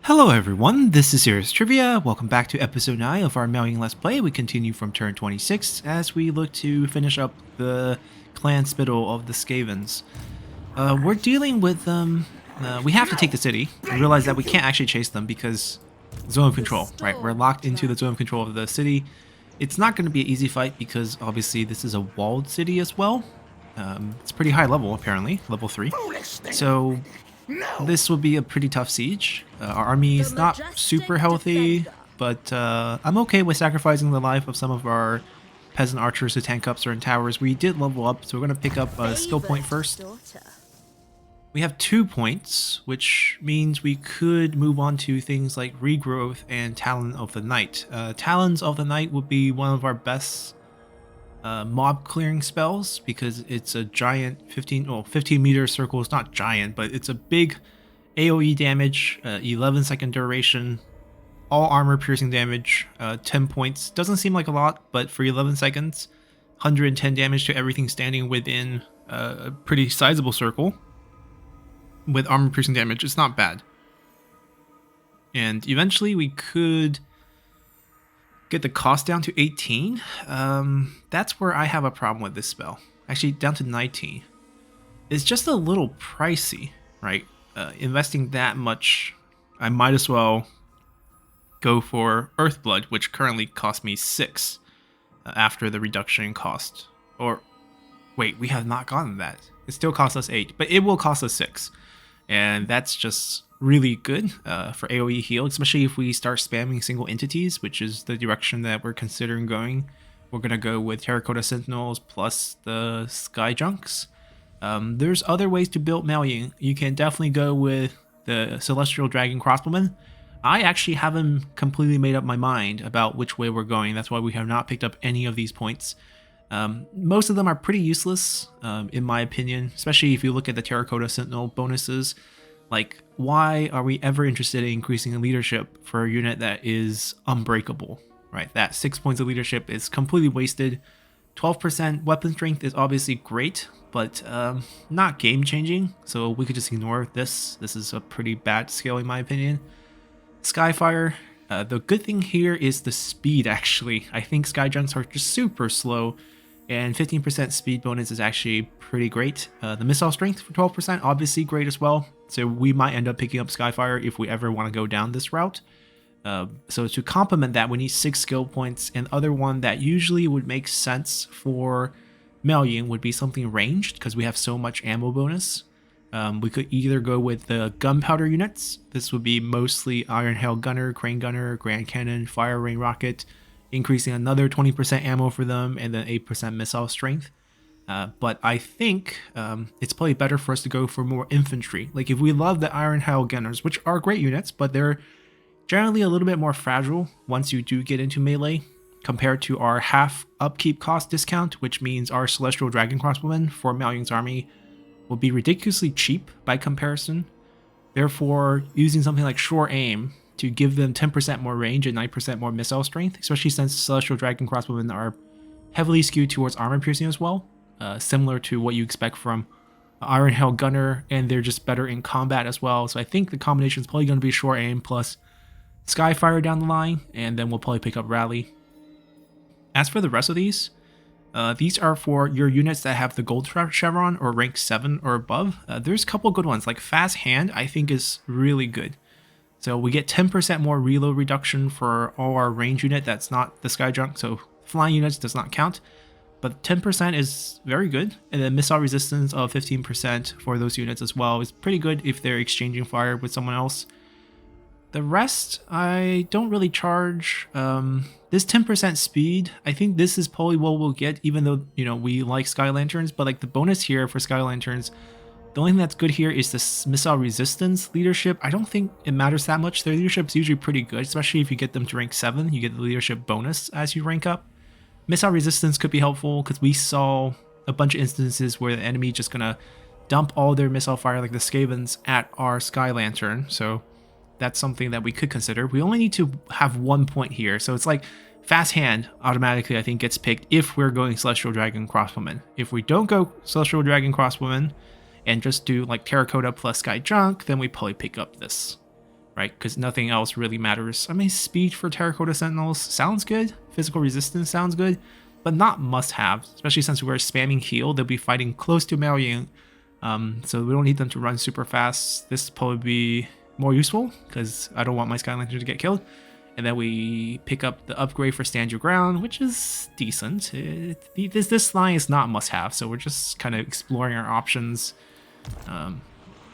Hello everyone, this is Serious Trivia. Welcome back to episode 9 of our Miao Ying Let's Play. We continue from turn 26 as we look to finish up the clan Spittel of the Skavens. We're dealing with them. We have to take the city. We realize that we can't actually chase them because zone of control, right? We're locked into the zone of control of the city. It's not going to be an easy fight because obviously this is a walled city as well. It's pretty high level apparently, level 3. So this will be a pretty tough siege. Our army is not super healthy, but I'm okay with sacrificing the life of some of our peasant archers to tank up certain towers. We did level up, so we're going to pick up a skill point first. We have 2 points, which means we could move on to things like Regrowth and Talon of the Night. Talons of the Night would be one of our best mob clearing spells because it's a giant 15 meter circle. It's not giant, but it's a big AoE damage, 11-second duration, all armor piercing damage, 10 points. Doesn't seem like a lot, but for 11 seconds, 110 damage to everything standing within a pretty sizable circle with armor piercing damage. It's not bad. And eventually we could get the cost down to 18. That's where I have a problem with this spell. Actually, down to 19. It's just a little pricey, right? Investing that much, I might as well go for Earthblood, which currently costs me 6 after the reduction in cost. Or, wait, we have not gotten that. It still costs us 8, but it will cost us 6. And that's just really good for AoE heal, especially if we start spamming single entities, which is the direction that we're considering going. We're going to go with Terracotta Sentinels plus the Sky Junks. There's other ways to build Miao Ying. You can definitely go with the Celestial Dragon Crossbowmen. I actually haven't completely made up my mind about which way we're going. That's why we have not picked up any of these points. Most of them are pretty useless, in my opinion, especially if you look at the Terracotta Sentinel bonuses. Like, why are we ever interested in increasing leadership for a unit that is unbreakable, right? That 6 points of leadership is completely wasted. 12% weapon strength is obviously great, but not game-changing, so we could just ignore this. This is a pretty bad skill in my opinion. Skyfire, the good thing here is the speed, actually. I think Sky Junks are just super slow, and 15% speed bonus is actually pretty great. The missile strength for 12%, obviously great as well. So we might end up picking up Skyfire if we ever want to go down this route. So to complement that, we need 6 skill points. And other one that usually would make sense for Miao Ying would be something ranged, because we have so much ammo bonus. We could either go with the gunpowder units. This would be mostly Iron Hail Gunner, Crane Gunner, Grand Cannon, Fire Rain Rocket, increasing another 20% ammo for them, and then 8% missile strength. But I think it's probably better for us to go for more infantry. Like, if we love the Iron Hail Gunners, which are great units, but they're generally a little bit more fragile once you do get into melee, compared to our half upkeep cost discount, which means our Celestial Dragon Crossbowmen for Miao Ying's army will be ridiculously cheap by comparison. Therefore, using something like Sure Aim to give them 10% more range and 9% more missile strength, especially since Celestial Dragon Crossbowmen are heavily skewed towards armor piercing as well, similar to what you expect from Iron Hail Gunner, and they're just better in combat as well. So I think the combination is probably going to be Sure Aim plus Skyfire down the line, and then we'll probably pick up Rally. As for the rest of these are for your units that have the Gold Chevron or rank 7 or above. There's a couple good ones, like Fast Hand I think is really good. So we get 10% more reload reduction for all our range unit that's not the Sky Junk, so flying units does not count. But 10% is very good, and then missile resistance of 15% for those units as well is pretty good if they're exchanging fire with someone else. The rest, I don't really charge. This 10% speed, I think this is probably what we'll get, even though, you know, we like Sky Lanterns, but like the bonus here for Sky Lanterns, the only thing that's good here is this missile resistance leadership. I don't think it matters that much. Their leadership is usually pretty good, especially if you get them to rank 7, you get the leadership bonus as you rank up. Missile resistance could be helpful because we saw a bunch of instances where the enemy just gonna dump all their missile fire, like the Skavens, at our Sky Lantern, so that's something that we could consider. We only need to have 1 point here, so it's like Fast Hand automatically I think gets picked if we're going Celestial Dragon Crossbowmen. If we don't go Celestial Dragon Crossbowmen and just do like Terracotta plus Sky Junk, then we probably pick up this right? Because nothing else really matters. I mean, speed for Terracotta Sentinels sounds good. Physical resistance sounds good, but not must-have, especially since we're spamming heal. They'll be fighting close to Miao Ying, so we don't need them to run super fast. This will probably be more useful because I don't want my Sky Lantern to get killed. And then we pick up the upgrade for Stand Your Ground, which is decent. This line is not must-have, so we're just kind of exploring our options.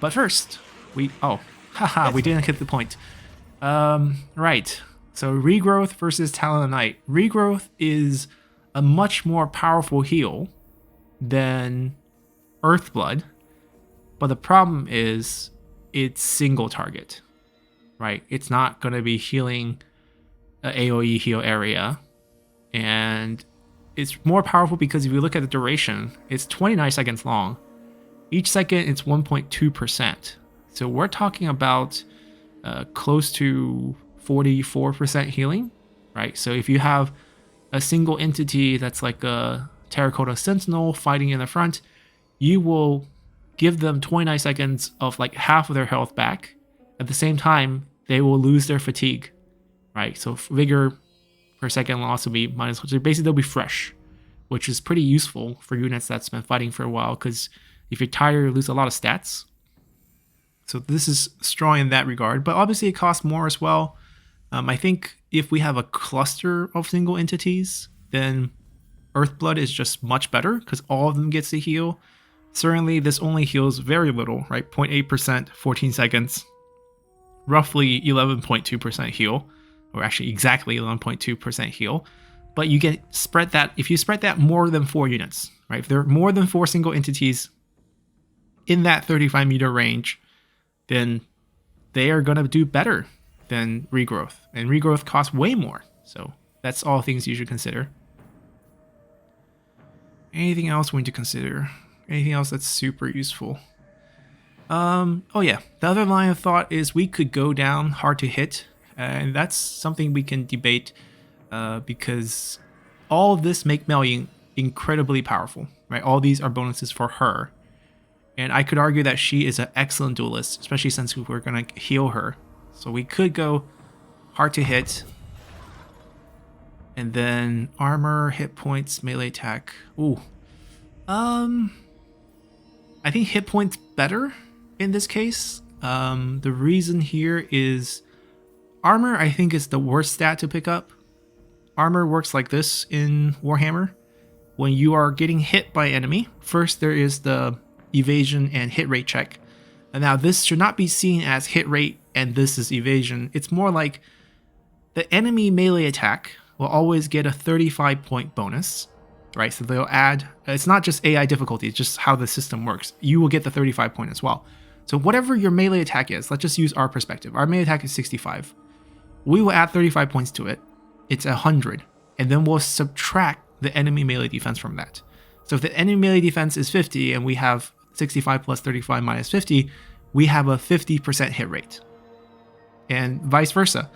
But first, we didn't hit the point. Right, so Regrowth versus Talon of Night. Regrowth is a much more powerful heal than Earthblood, but the problem is it's single target, right? It's not going to be healing an AoE heal area, and it's more powerful because if you look at the duration, it's 29 seconds long. Each second, it's 1.2%. So we're talking about close to 44% healing, right? So if you have a single entity that's like a Terracotta Sentinel fighting in the front, you will give them 29 seconds of like half of their health back. At the same time, they will lose their fatigue, right? So vigor per second loss will be minus, so basically they'll be fresh, which is pretty useful for units that's been fighting for a while, because if you're tired, you lose a lot of stats. So this is strong in that regard, but obviously it costs more as well. I think if we have a cluster of single entities, then Earthblood is just much better because all of them gets to heal. Certainly this only heals very little, right? 0.8%, 14 seconds, roughly 11.2% heal, or actually exactly 11.2% heal. But you get spread that, if you spread that more than 4 units, right? If there are more than 4 single entities in that 35 meter range, then they are going to do better than Regrowth. And Regrowth costs way more. So that's all things you should consider. Anything else we need to consider? Anything else that's super useful? Oh yeah, the other line of thought is we could go down hard to hit. And that's something we can debate because all of this make Miao Ying incredibly powerful, right? All these are bonuses for her. And I could argue that she is an excellent duelist, especially since we're going to heal her. So we could go hard to hit. And then armor, hit points, melee attack. Ooh. I think hit points better in this case. The reason here is armor, I think, is the worst stat to pick up. Armor works like this in Warhammer. When you are getting hit by enemy, first there is the evasion and hit rate check. And now this should not be seen as hit rate and this is evasion. It's more like the enemy melee attack will always get a 35 point bonus, right? So they'll add, it's not just AI difficulty, it's just how the system works. You will get the 35 point as well. So whatever your melee attack is, let's just use our perspective. Our melee attack is 65. We will add 35 points to it. It's 100. And then we'll subtract the enemy melee defense from that. So if the enemy melee defense is 50 and we have 65 plus 35 minus 50, we have a 50% hit rate. And vice versa.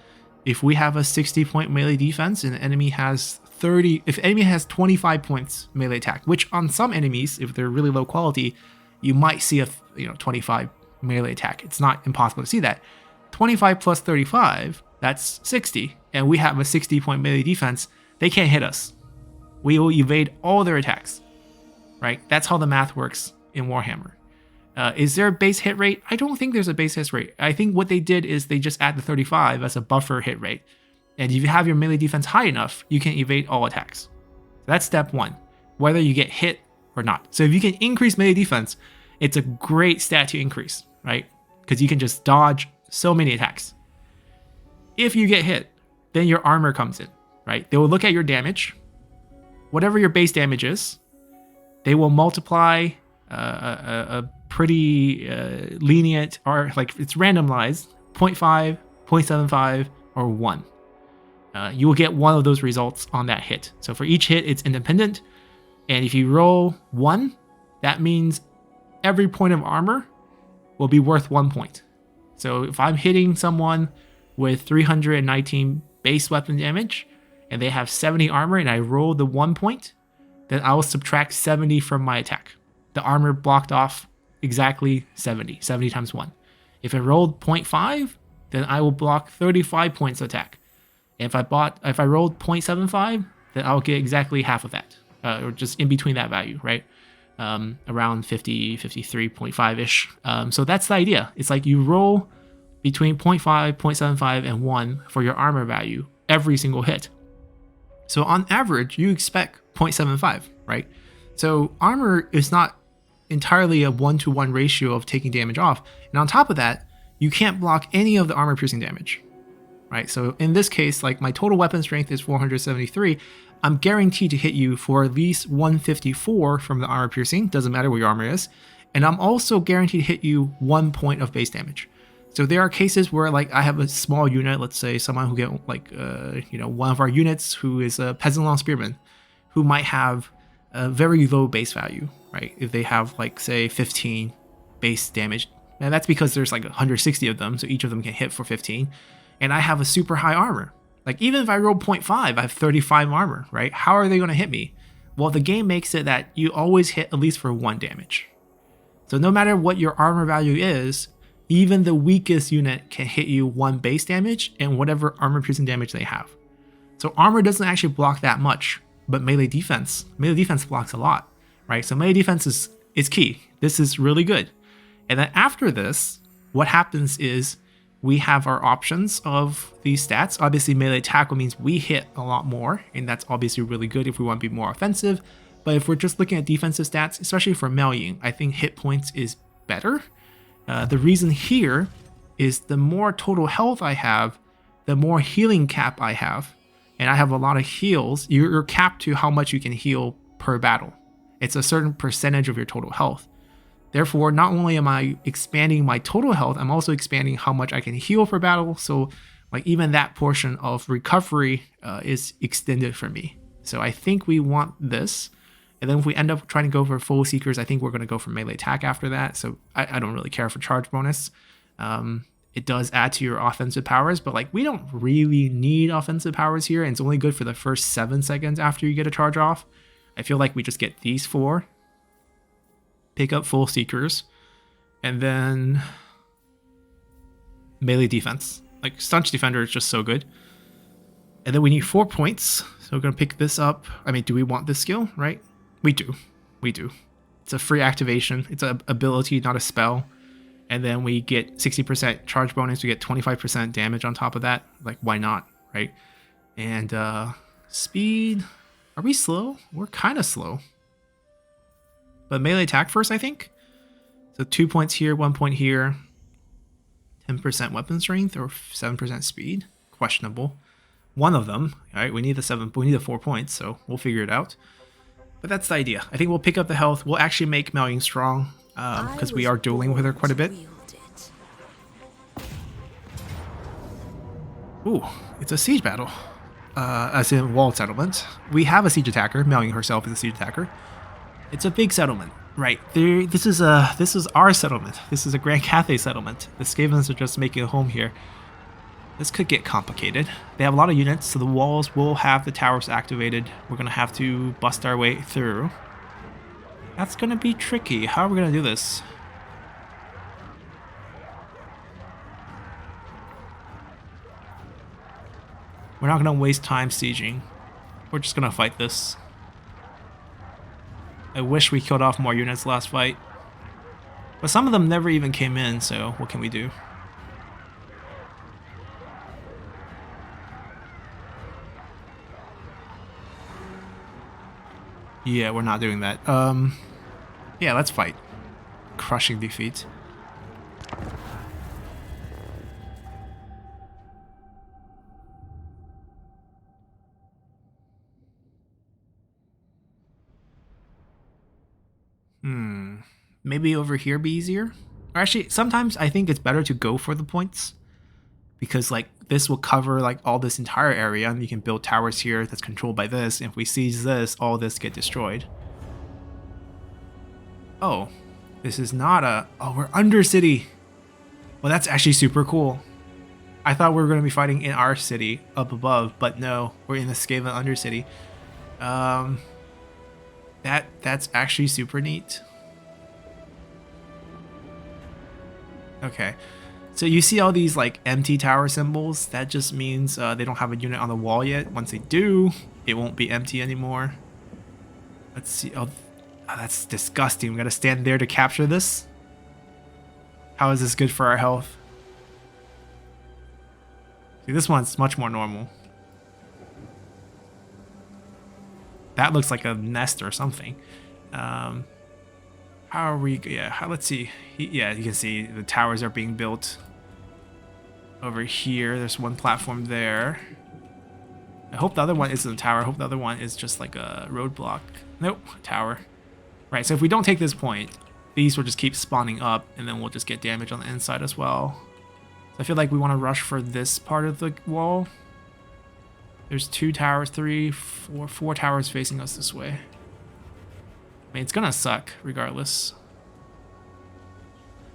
If we have a 60 point melee defense and the enemy has 30, if enemy has 25 points melee attack, which on some enemies, if they're really low quality, you might see a 25 melee attack. It's not impossible to see that. 25 plus 35, that's 60. And we have a 60 point melee defense. They can't hit us. We will evade all their attacks, right? That's how the math works in Warhammer. Is there a base hit rate? I don't think there's a base hit rate. I think what they did is they just add the 35 as a buffer hit rate. And if you have your melee defense high enough, you can evade all attacks. So that's step one, whether you get hit or not. So if you can increase melee defense, it's a great stat to increase, right? Because you can just dodge so many attacks. If you get hit, then your armor comes in, right? They will look at your damage, whatever your base damage is, they will multiply a pretty lenient, or like it's randomized, 0.5, 0.75, or 1. You will get one of those results on that hit. So for each hit, it's independent. And if you roll 1, that means every point of armor will be worth 1 point. So if I'm hitting someone with 319 base weapon damage, and they have 70 armor, and I roll the 1 point, then I will subtract 70 from my attack. The armor blocked off exactly 70 times 1. If I rolled 0.5, then I will block 35 points of attack. And if I rolled 0.75, then I'll get exactly half of that, or just in between that value, right? Around 50, 53.5-ish. So that's the idea. It's like you roll between 0.5, 0.75, and 1 for your armor value every single hit. So on average, you expect 0.75, right? So armor is not entirely a 1-to-1 ratio of taking damage off. And on top of that, you can't block any of the armor piercing damage, right? So in this case, like my total weapon strength is 473. I'm guaranteed to hit you for at least 154 from the armor piercing. Doesn't matter what your armor is. And I'm also guaranteed to hit you 1 point of base damage. So there are cases where like I have a small unit, let's say someone who get like, one of our units who is a peasant long spearman who might have a very low base value, right? If they have like say 15 base damage, and that's because there's like 160 of them, so each of them can hit for 15. And I have a super high armor. Like even if I roll 0.5, I have 35 armor, right? How are they going to hit me? Well, the game makes it that you always hit at least for 1 damage. So no matter what your armor value is, even the weakest unit can hit you 1 base damage and whatever armor piercing damage they have. So armor doesn't actually block that much, but melee defense blocks a lot, right? So melee defense is key. This is really good. And then after this, what happens is we have our options of these stats. Obviously, melee tackle means we hit a lot more, and that's obviously really good if we want to be more offensive. But if we're just looking at defensive stats, especially for Miao Ying, I think hit points is better. The reason here is the more total health I have, the more healing cap I have. And I have a lot of heals. You're capped to how much you can heal per battle. It's a certain percentage of your total health. Therefore, not only am I expanding my total health, I'm also expanding how much I can heal per battle. So like even that portion of recovery is extended for me. So I think we want this. And then if we end up trying to go for full seekers, I think we're going to go for melee attack after that. So I don't really care for charge bonus. It does add to your offensive powers, but like we don't really need offensive powers here. And it's only good for the first 7 seconds after you get a charge off. I feel like we just get these 4. Pick up full seekers. And then melee defense. Like Staunch Defender is just so good. And then we need 4 points. So we're going to pick this up. I mean, do we want this skill, right? We do. It's a free activation. It's an ability, not a spell. And then we get 60% charge bonus. We get 25% damage on top of that. Like, why not, right? And speed. Are we slow? We're kind of slow. But melee attack first, I think. So 2 points here, 1 point here. 10% weapon strength or 7% speed. Questionable. One of them. All right, we need the 4 points, so we'll figure it out. But that's the idea. I think we'll pick up the health. We'll actually make Miao Ying strong because we are dueling with her quite a bit. Ooh, it's a siege battle. As in walled settlement. We have a siege attacker. Miao Ying herself is a siege attacker. It's a big settlement, right? This is our settlement. This is a Grand Cathay settlement. The Skavens are just making a home here. This could get complicated. They have a lot of units, so the walls will have the towers activated. We're going to have to bust our way through. That's going to be tricky. How are we going to do this? We're not going to waste time sieging. We're just going to fight this. I wish we killed off more units last fight. But some of them never even came in, so what can we do? Yeah, we're not doing that. Yeah, let's fight. Crushing defeat. Maybe over here be easier? Or actually, sometimes I think it's better to go for the points. Because like this will cover like all this entire area and you can build towers here that's controlled by this. And if we siege this, all this get destroyed. Oh, this is not a... Oh, we're under city. Well, that's actually super cool. I thought we were going to be fighting in our city up above, but no, we're in the Skaven Undercity. That's actually super neat. Okay, So you see all these like empty tower symbols. That just means they don't have a unit on the wall yet. Once they do, it won't be empty anymore. Let's see. Oh, that's disgusting. We gotta stand there to capture this. How is this good for our health? See, this one's much more normal. That looks like a nest or something. How are we? Yeah, let's see. Yeah, you can see the towers are being built over here. There's one platform there. I hope the other one isn't a tower. I hope the other one is just like a roadblock. Nope, tower. Right, so if we don't take this point, these will just keep spawning up, and then we'll just get damage on the inside as well. So I feel like we want to rush for this part of the wall. There's 2 towers, 3, 4 towers facing us this way. I mean, it's gonna suck regardless.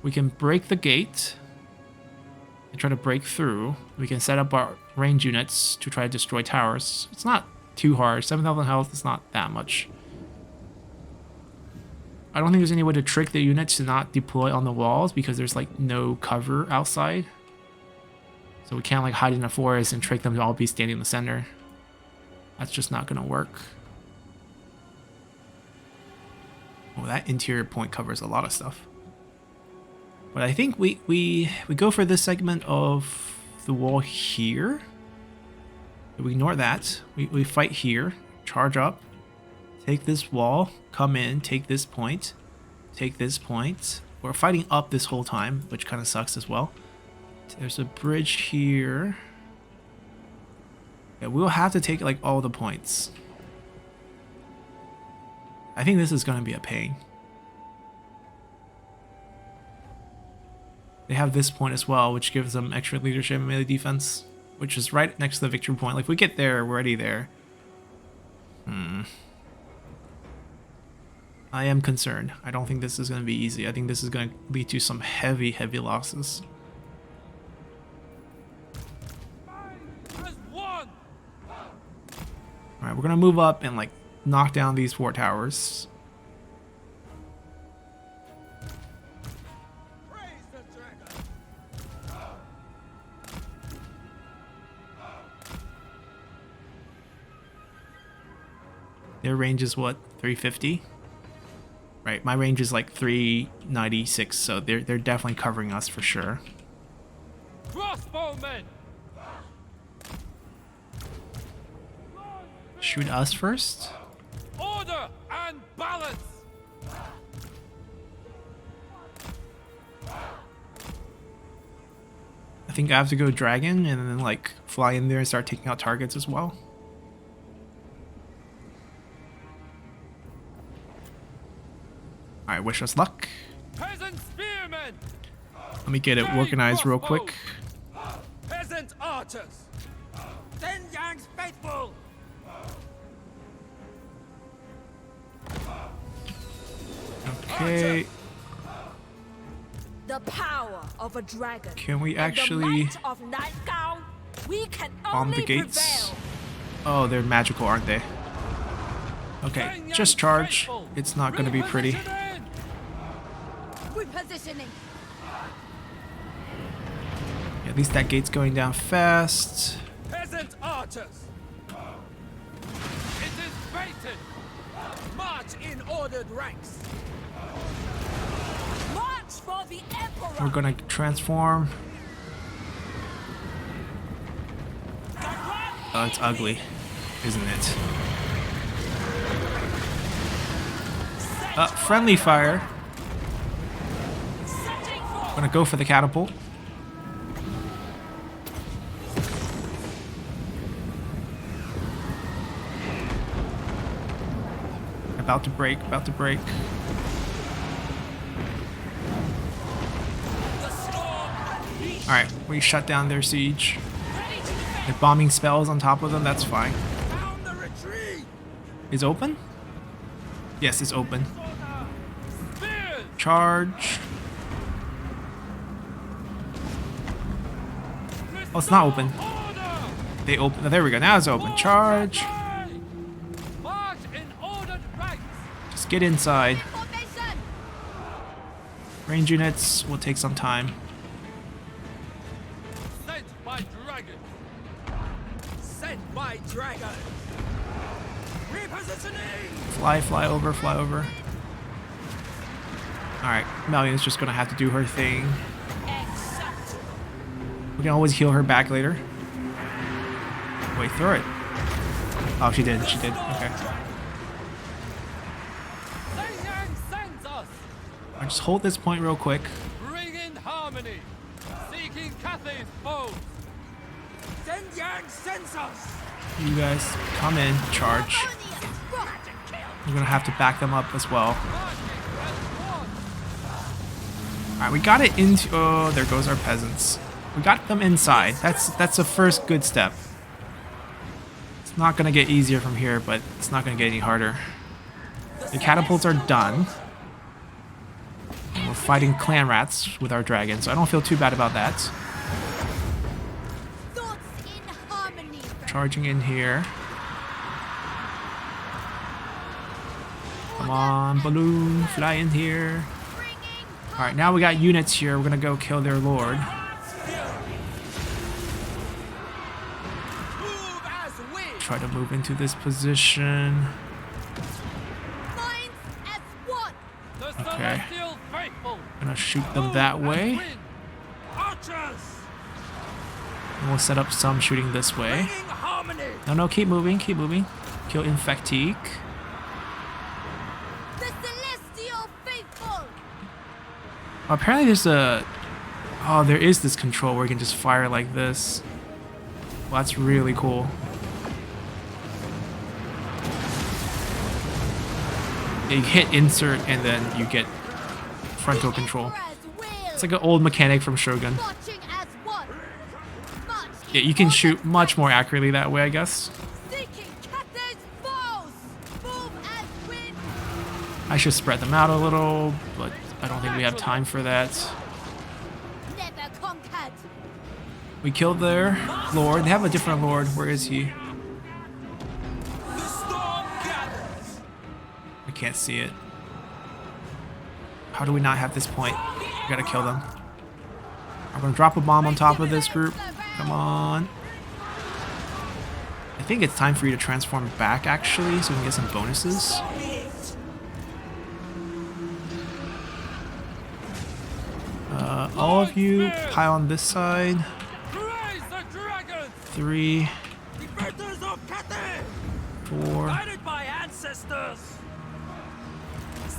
We can break the gate and try to break through. We can set up our range units to try to destroy towers. It's not too hard. 7,000 health is not that much. I don't think there's any way to trick the units to not deploy on the walls because there's like no cover outside. So we can't like hide in a forest and trick them to all be standing in the center. That's just not gonna work. Oh, that interior point covers a lot of stuff. But I think we go for this segment of the wall here. We ignore that. We fight here, charge up, take this wall, come in, take this point, take this point. We're fighting up this whole time, which kind of sucks as well. There's a bridge here. Yeah, we'll have to take like all the points. I think this is going to be a pain. They have this point as well, which gives them extra leadership and melee defense, which is right next to the victory point. Like, if we get there, we're already there. I am concerned. I don't think this is going to be easy. I think this is going to lead to some heavy, heavy losses. Alright, we're going to move up and, like, knock down these 4 towers. Their range is what? 350? Right, my range is like 396, so they're definitely covering us for sure. Crossbowmen! Shoot us first? Order and balance! I think I have to go dragon and then like fly in there and start taking out targets as well. Alright, wish us luck. Peasant spearmen! Let me get it organized real quick. Peasant archers! Ten Yang's faithful! Okay. The power of a dragon. Can we and actually the might of Nightgown, we can bomb the only gates? prevail. Oh, they're magical, aren't they? Okay, just charge. It's not going to be pretty. Repositioning. Yeah, at least that gate's going down fast. Peasant archers! It is baited! March in ordered ranks! March for the Emperor. We're going to transform. Oh, it's ugly, isn't it? Friendly fire. I'm gonna go for the catapult. About to break, about to break. Alright, we shut down their siege. They're bombing spells on top of them, that's fine. Down the retreat! Is open? Yes, it's open. Spears! Charge. Oh, it's not open. Order! They open. There we go. Now it's open. Charge. March in ordered ranks! Just get inside. Formation. Range units will take some time. Sent by dragon. Repositioning. Fly over, fly over. Alright, Melian's just gonna have to do her thing. Acceptable. We can always heal her back later. Wait, throw it. Oh, she did, she did. Okay. Yang sends us. I'll just hold this point real quick. Bring in harmony. Seeking Cathay's foes. Yang sends us. You guys come in, charge. We're gonna have to back them up as well. Alright, we got it into... Oh, there goes our peasants. We got them inside. That's a first good step. It's not gonna get easier from here, but it's not gonna get any harder. The catapults are done. And we're fighting clan rats with our dragons, so I don't feel too bad about that. Thoughts in harmony. Charging in here. Come on, balloon, fly in here. Alright, now we got units here. We're gonna go kill their lord. Move as wind. Try to move into this position. Minds as one. The Okay. celestial faithful. Gonna shoot them Move that as way. wind. Archers. And we'll set up some shooting this way. Bringing harmony. No, keep moving, keep moving. Kill Infectique. The celestial faithful. Apparently there's a... Oh, there is this control where you can just fire like this. Well, that's really cool. You hit insert and then you get frontal control. It's like an old mechanic from Shogun. Marching as one. March Yeah, you can shoot much more accurately that way, I guess. seeking Cathay's foes. Move as wind. I should spread them out a little, but I don't think we have time for that. Never conquered. We killed their lord. They have a different lord. Where is he? The storm gathers. I can't see it. How do we not have this point? We gotta kill them. I'm gonna drop a bomb on top of this group. Come on. I think it's time for you to transform back, actually, so we can get some bonuses. All of you pile on this side. Praise the dragons. 3, Defenders of Cathay. 4. Guided by ancestors.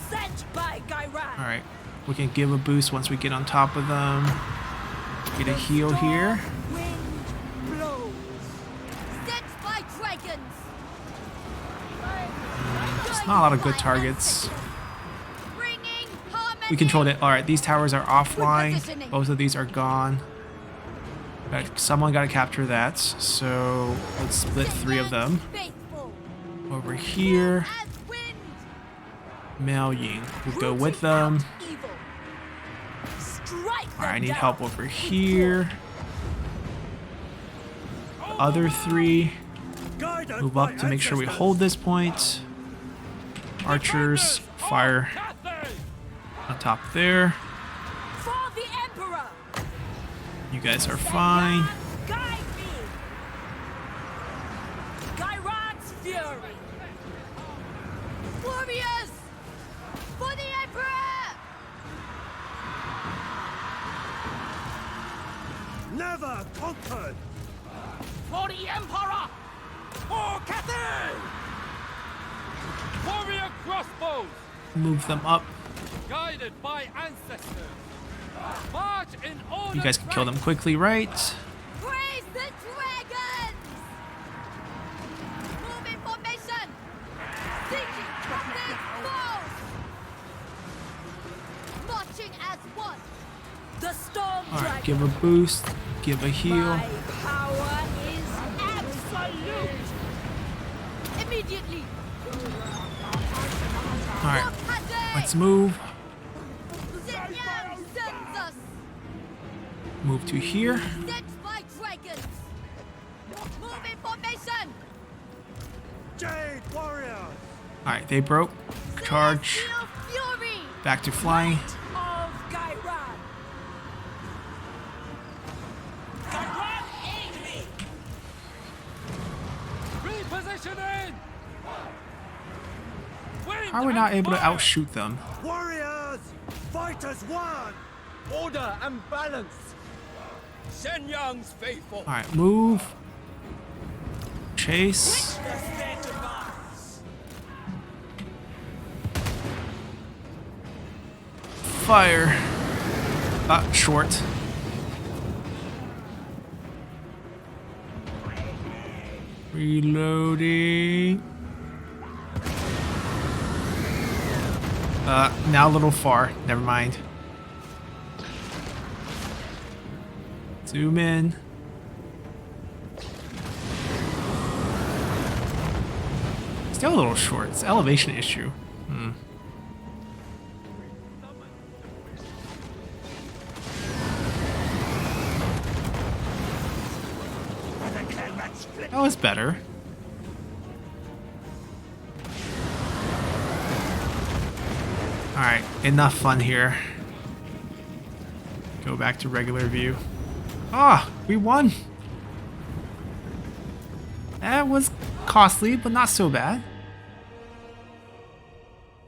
Sent by Gairan. Alright, we can give a boost once we get on top of them. Get a heal here. Wind blows. Sent by dragons. It's not a lot of good targets. Bringing harmony. We controlled it. Alright, these towers are offline. Both of these are gone. Someone gotta capture that. So let's split 3 of them. Faithful. Over here, As wind. Miao Ying. We'll go with them. Evil. Strike them Alright, I need down. help over here. The other 3 move up to make sure we hold this point. Archers, fire Cathay. on top there. For the Emperor. You guys are fine. Guide me. Gairan's fury. Warriors. For the Emperor. Never conquered. For the Emperor. For Cathay. Warrior crossbows. Move them up. Guided by ancestors. March in order. You guys can kill them quickly, right? Praise the dragons. Move in formation. Seeking Cathay's foes. Marching as one. The storm Alright, dragon. give a boost. Give a heal. My power is absolute. Immediately. Alright, For Cathay. let's move. Xinyan sends us. Move to here. Sent by dragons. Move in formation. Jade warriors. Alright, they broke. Charge. Celestial fury. Back to flying. Of Gairan. Gairan, aid me. Positioning! Wind How are we not and able to fire! outshoot them? Warriors! Fighters one! Order and balance! Shenyang's faithful. Alright, move. Chase. Fire. Short. Reloading. Now a little far. Never mind. Zoom in. Still a little short. It's an elevation issue. That was better. Alright, enough fun here. Go back to regular view. Ah, we won! That was costly, but not so bad.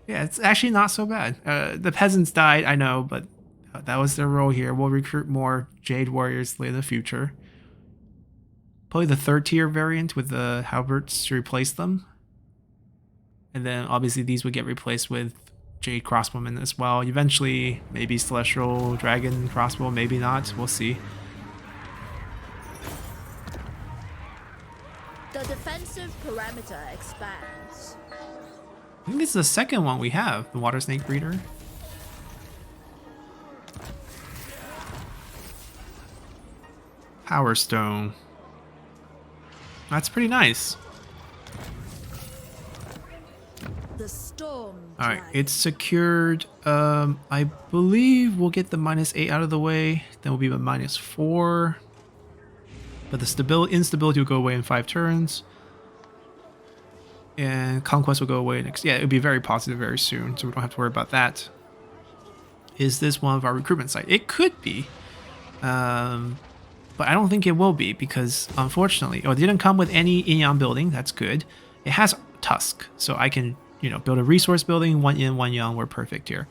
Yeah, it's actually not so bad. The peasants died, I know, but that was their role here. We'll recruit more Jade warriors in the future. Probably the 3rd tier variant with the halberds to replace them. And then obviously these would get replaced with Jade crossbowmen as well. Eventually, maybe Celestial Dragon crossbow, maybe not. We'll see. The defensive parameter expands. I think this is the second one we have, the Water Snake Breeder. Power Stone. That's pretty nice. The storm. Alright, dragon. it's secured. I believe we'll get the -8 out of the way. Then we'll be at -4. But the instability will go away in 5 turns. And Conquest will go away next. Yeah, it'll be very positive very soon, so we don't have to worry about that. Is this one of our recruitment sites? It could be. But I don't think it will be because, unfortunately, it didn't come with any Inyan building. That's good. It has Tusk, so I can, build a resource building, 1 yin, 1 yang. We're perfect here.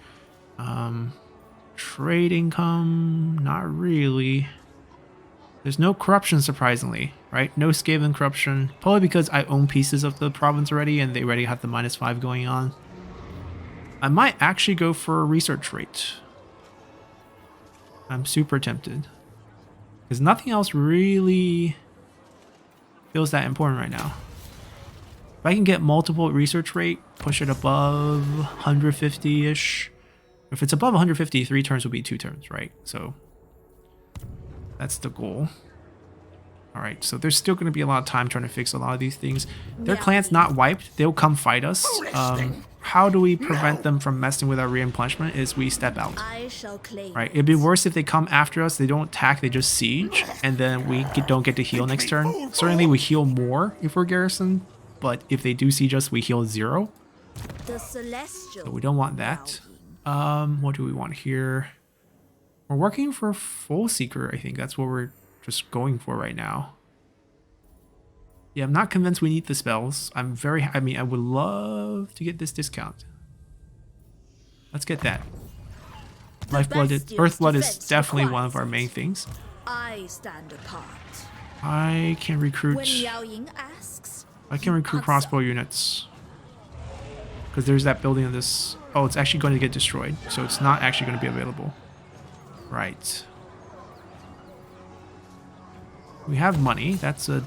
Trade income, not really. There's no corruption, surprisingly, right? No Skaven corruption. Probably because I own pieces of the province already, and they already have the -5 going on. I might actually go for a research rate. I'm super tempted. Because nothing else really feels that important right now. If I can get multiple research rate, push it above 150-ish. If it's above 150, 3 turns will be 2 turns, right? So that's the goal. Alright, so there's still going to be a lot of time trying to fix a lot of these things. Their clan's not wiped. They'll come fight us. How do we prevent them from messing with our replenishment is we step out. I shall claim. Right, it'd be worse if they come after us, they don't attack, they just siege, and then we don't get to heal next turn. Certainly we heal more if we're garrisoned, but if they do siege us, we heal 0. The celestial. So we don't want that. What do we want here? We're working for Full Seeker, I think. That's what we're just going for right now. Yeah, I'm not convinced we need the spells. I would love to get this discount. Let's get that. Earthblood is definitely one of our main things. I stand apart. I can recruit. When Miao Ying asks, I can recruit answer. crossbow units. Because there's that building of this. Oh, it's actually going to get destroyed, so it's not actually going to be available. Right. We have money. That's a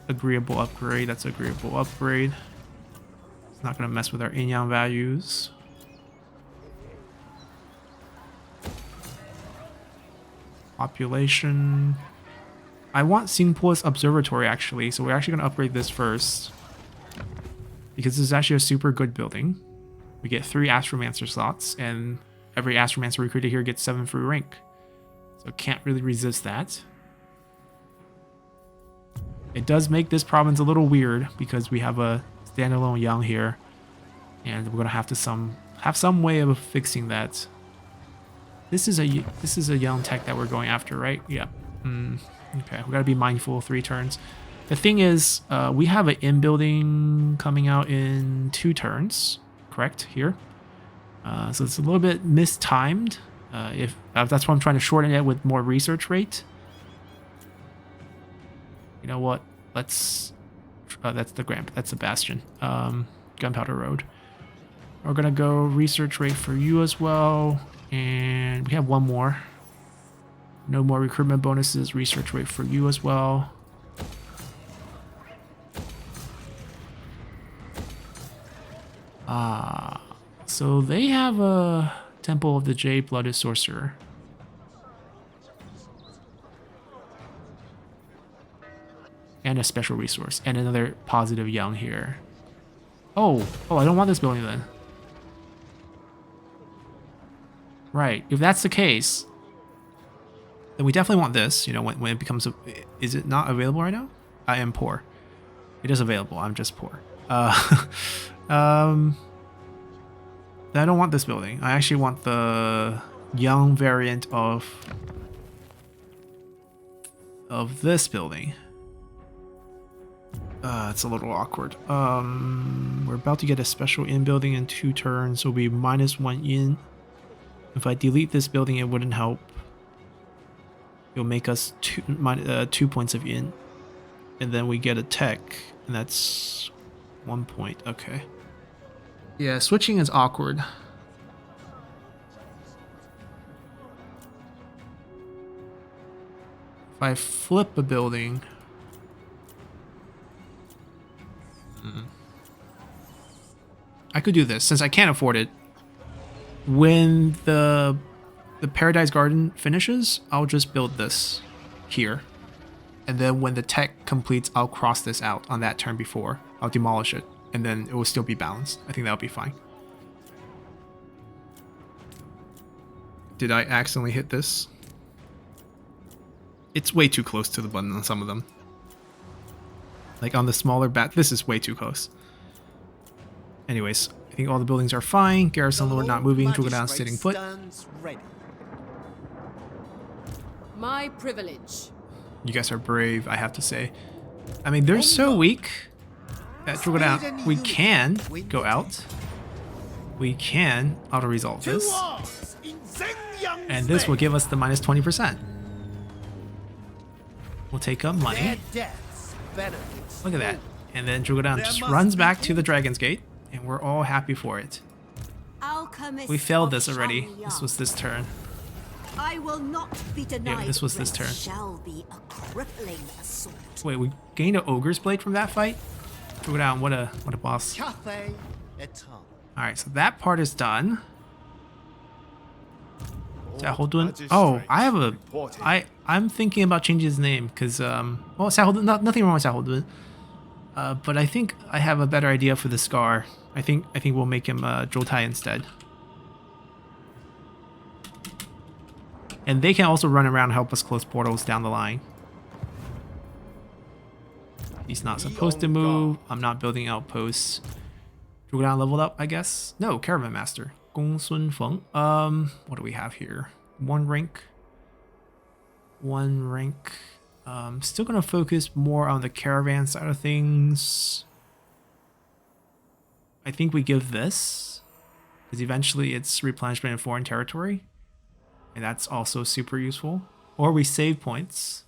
agreeable upgrade. That's an agreeable upgrade. It's not going to mess with our Inyan values. Population. I want Singpo's Observatory actually, so we're actually going to upgrade this first. Because this is actually a super good building. We get 3 Astromancer slots, and every Astromancer recruited here gets 7 free rank. So can't really resist that. It does make this province a little weird because we have a standalone Yang here, and we're gonna have to have some way of fixing that. This is a Yang tech that we're going after, right? Yeah. Okay, we gotta be mindful of 3 turns. The thing is, we have an in-building coming out in 2 turns, correct, here? So it's a little bit mistimed. If that's why I'm trying to shorten it with more research rate. You know what? Let's... that's the Bastion. Gunpowder Road. We're gonna go research rate for you as well. And we have one more. No more recruitment bonuses. Research rate for you as well. So they have a Temple of the Jade Blooded Sorcerer. And a special resource. And another positive young here. Oh, I don't want this building then. Right, if that's the case, then we definitely want this, you know, when it becomes... is it not available right now? I am poor. It is available, I'm just poor. I don't want this building. I actually want the young variant of this building. It's a little awkward. We're about to get a special in building in 2 turns, so it'll be -1 in. If I delete this building, it wouldn't help. It'll make us 2 points of in. And then we get a tech, and that's 1 point. Okay. Yeah, switching is awkward. If I flip a building... I could do this, since I can't afford it. When the Paradise Garden finishes, I'll just build this here. And then when the tech completes, I'll cross this out on that turn before. I'll demolish it, and then it will still be balanced. I think that'll be fine. Did I accidentally hit this? It's way too close to the button on some of them. Like on the smaller bat, this is way too close. Anyways, I think all the buildings are fine. Garrison Lord not moving, Druga down sitting put. My privilege. You guys are brave, I have to say. I mean, they're so weak that Druga down, we can go out. We can auto-resolve this. And this will give us the -20%. We'll take up money. Look at that. And then Druga down just runs back to the Dragon's Gate. And we're all happy for it. We failed this already. This was this turn. I will not be denied. Yeah, this was this turn. Shall be a crippling assault. Wait, we gained an Ogre's Blade from that fight? Druga down, what a boss. Alright, so that part is done. Oh, I have a... I'm thinking about changing his name, because, well, nothing wrong with Saholdun. But I think I have a better idea for the Scar. I think we'll make him Jotai instead. And they can also run around and help us close portals down the line. He's not supposed to move. I'm not building outposts. Druga down leveled up, I guess? No, Caravan Master. Gong Sun Feng. What do we have here? 1 rank. 1 rank. Still gonna focus more on the caravan side of things. I think we give this, because eventually it's replenishment in foreign territory, and that's also super useful. Or we save points.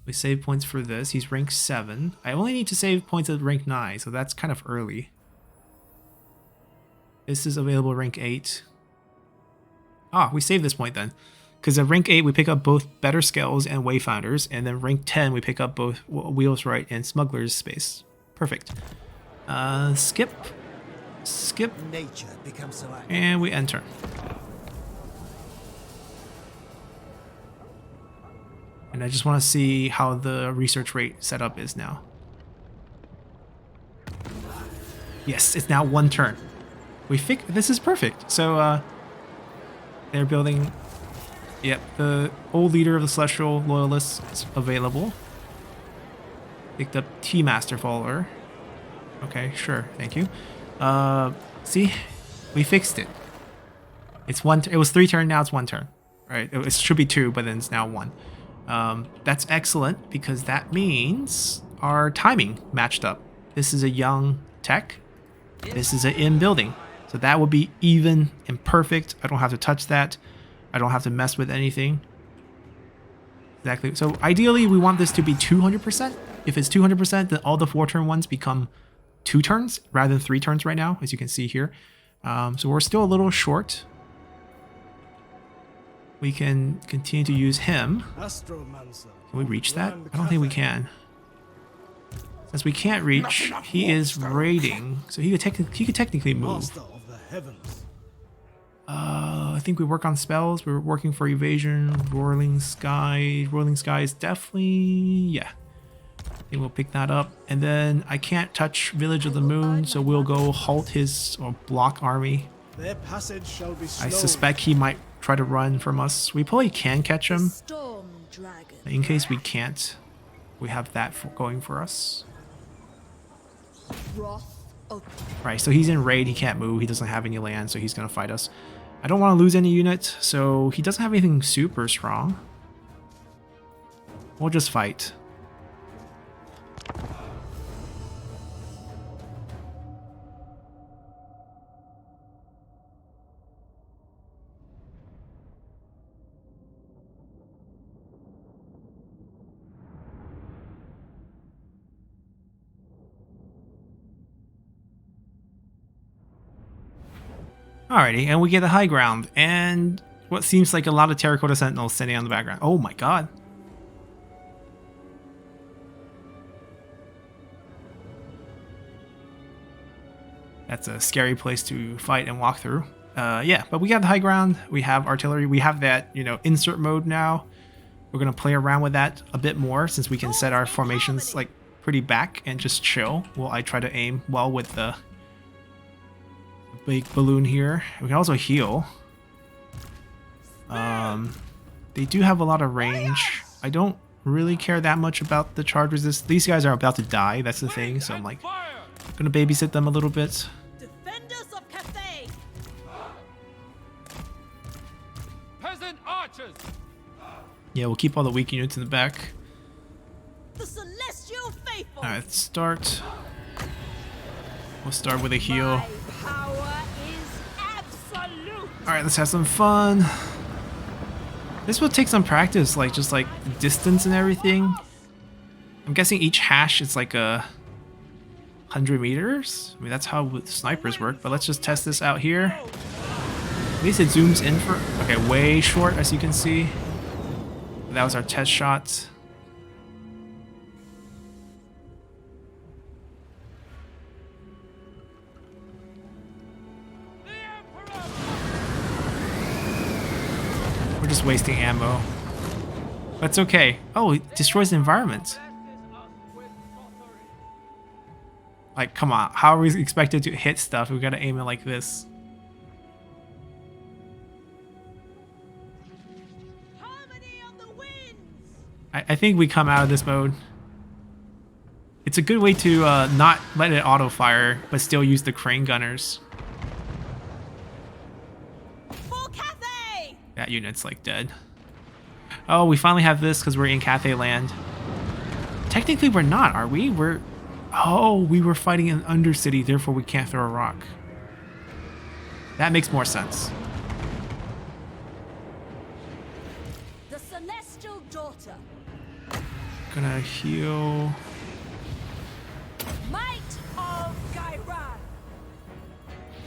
We save points for this. He's rank 7. I only need to save points at rank 9, so that's kind of early. This is available rank 8. Ah, we save this point then. Because at rank 8, we pick up both Better Scales and Wayfinders, and then rank 10, we pick up both Wheels Right and Smuggler's Space. Perfect. Skip. Skip. Nature becomes so active. And we enter. And I just want to see how the research rate setup is now. Yes, it's now 1 turn. This is perfect. So, they're building... Yep, the old leader of the Celestial Loyalists is available. Picked up T-Master Follower. Okay, sure, thank you. See? We fixed it. It's 1 it was 3 turn, now it's 1 turn. Right? It should be 2, but then it's now 1. That's excellent, because that means our timing matched up. This is a young tech. This is an in building. So that would be even and perfect. I don't have to touch that. I don't have to mess with anything. Exactly. So ideally, we want this to be 200%. If it's 200%, then all the 4-turn ones become 2 turns rather than 3 turns right now, as you can see here. So we're still a little short. We can continue to use him. Can we reach that? I don't think we can. Since we can't reach, he is raiding, so he could technically move. I think we work on spells. We're working for evasion, Roiling Sky. Roiling Sky is definitely, yeah. I think we'll pick that up. And then I can't touch Village of the Moon, so we'll go halt his or block army. Their passage shall be slow. I suspect he might try to run from us. We probably can catch him. Storm dragon. In case we can't, we have that going for us. Wrath of Right, so he's in raid, he can't move, he doesn't have any land, so he's gonna fight us. I don't want to lose any units, so he doesn't have anything super strong. We'll just fight. Alrighty, and we get the high ground, and what seems like a lot of terracotta sentinels sitting on the background. Oh my god. That's a scary place to fight and walk through. Yeah, but we got the high ground, we have artillery, we have that, you know, insert mode now. We're going to play around with that a bit more since we can set our formations like pretty back and just chill while I try to aim well with the big balloon here. We can also heal. They do have a lot of range. I don't really care that much about the charge resist. These guys are about to die, that's the thing, so I'm like gonna babysit them a little bit. defenders of Cathay. Peasant archers! Yeah, we'll keep all the weak units in the back. The celestial faithful. Alright, let's start. We'll start with a heal. My power is absolute. Alright, let's have some fun. This will take some practice, like just like distance and everything. I'm guessing each hash is like 100 meters. I mean, that's how snipers work, but let's just test this out here. At least it zooms in for, okay, way short as you can see. That was our test shot. We're just wasting ammo. That's okay. Oh, it destroys the environment. Like, come on. How are we expected to hit stuff? We gotta aim it like this. Harmony of the winds. I think we come out of this mode. It's a good way to not let it auto fire, but still use the crane gunners. For Cathay. That unit's like dead. Oh, we finally have this because we're in Cathay land. Technically, we're not, are we? Oh, we were fighting an undercity, therefore we can't throw a rock. That makes more sense. The celestial daughter. Gonna heal. Might of Gairan.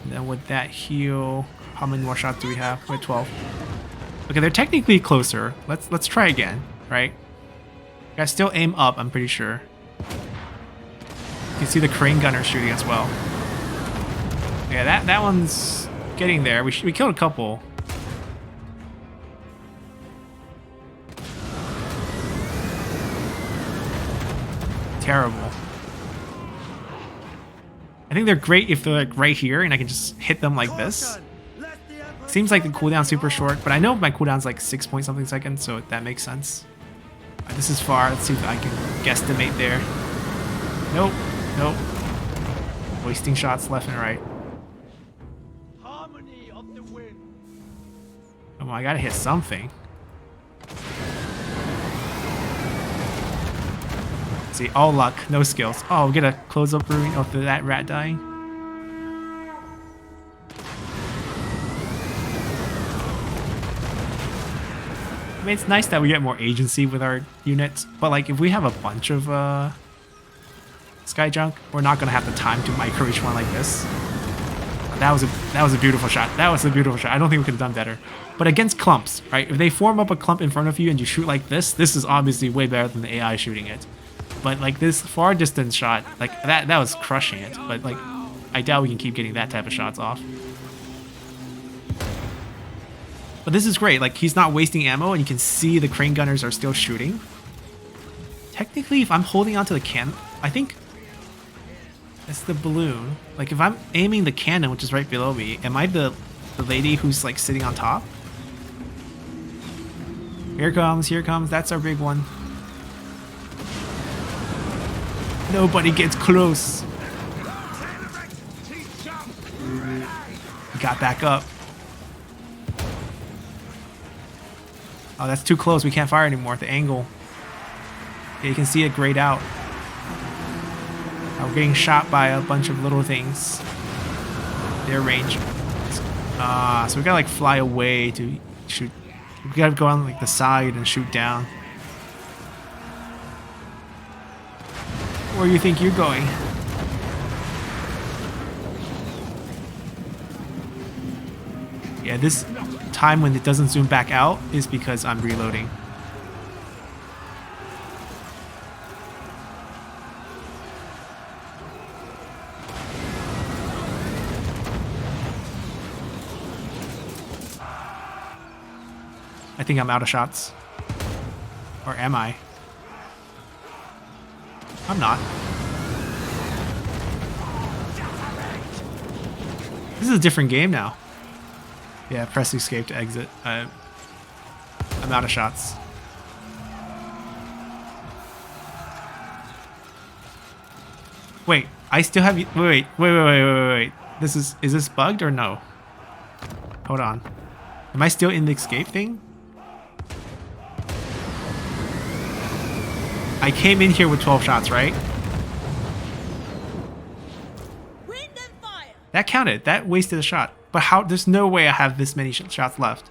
And then with that heal, how many more shots do we have? We have 12. Okay, they're technically closer. Let's try again, right? You guys still aim up, I'm pretty sure. You can see the crane gunner shooting as well. Yeah, that one's getting there. We killed a couple. Terrible. I think they're great if they're like right here and I can just hit them like this. Seems like the cooldown's super short, but I know my cooldown's like 6 point something seconds, so that makes sense. Alright, this is far. Let's see if I can guesstimate there. Nope. Nope. Wasting shots left and right. Harmony of the wind. Come on, I gotta hit something. See, all luck, no skills. Oh, we'll get a close-up ruin of that rat dying. I mean, it's nice that we get more agency with our units, but like if we have a bunch of sky junk, we're not gonna have the time to micro each one like this. That was a beautiful shot. That was a beautiful shot. I don't think we could have done better. But against clumps, right? If they form up a clump in front of you and you shoot like this is obviously way better than the AI shooting it. But like this far distance shot, like that was crushing it. But like I doubt we can keep getting that type of shots off. But this is great. Like he's not wasting ammo and you can see the crane gunners are still shooting. Technically, if I'm holding onto the cannon, I think it's the balloon. Like if I'm aiming the cannon, which is right below me, am I the lady who's like sitting on top? Here comes, that's our big one. Nobody gets close. He got back up. Oh, that's too close. We can't fire anymore at the angle. Yeah, you can see it grayed out. We're getting shot by a bunch of little things. Their range. So we gotta like fly away to shoot. We gotta go on like the side and shoot down. Where do you think you're going? Yeah, this time when it doesn't zoom back out is because I'm reloading. I think I'm out of shots. Or am I? I'm not. This is a different game now. Yeah, press escape to exit. I'm out of shots. Wait, I still have... Wait. Is this bugged or no? Hold on. Am I still in the escape thing? I came in here with 12 shots, right? Wind and fire. That counted. That wasted a shot. But how? There's no way I have this many shots left.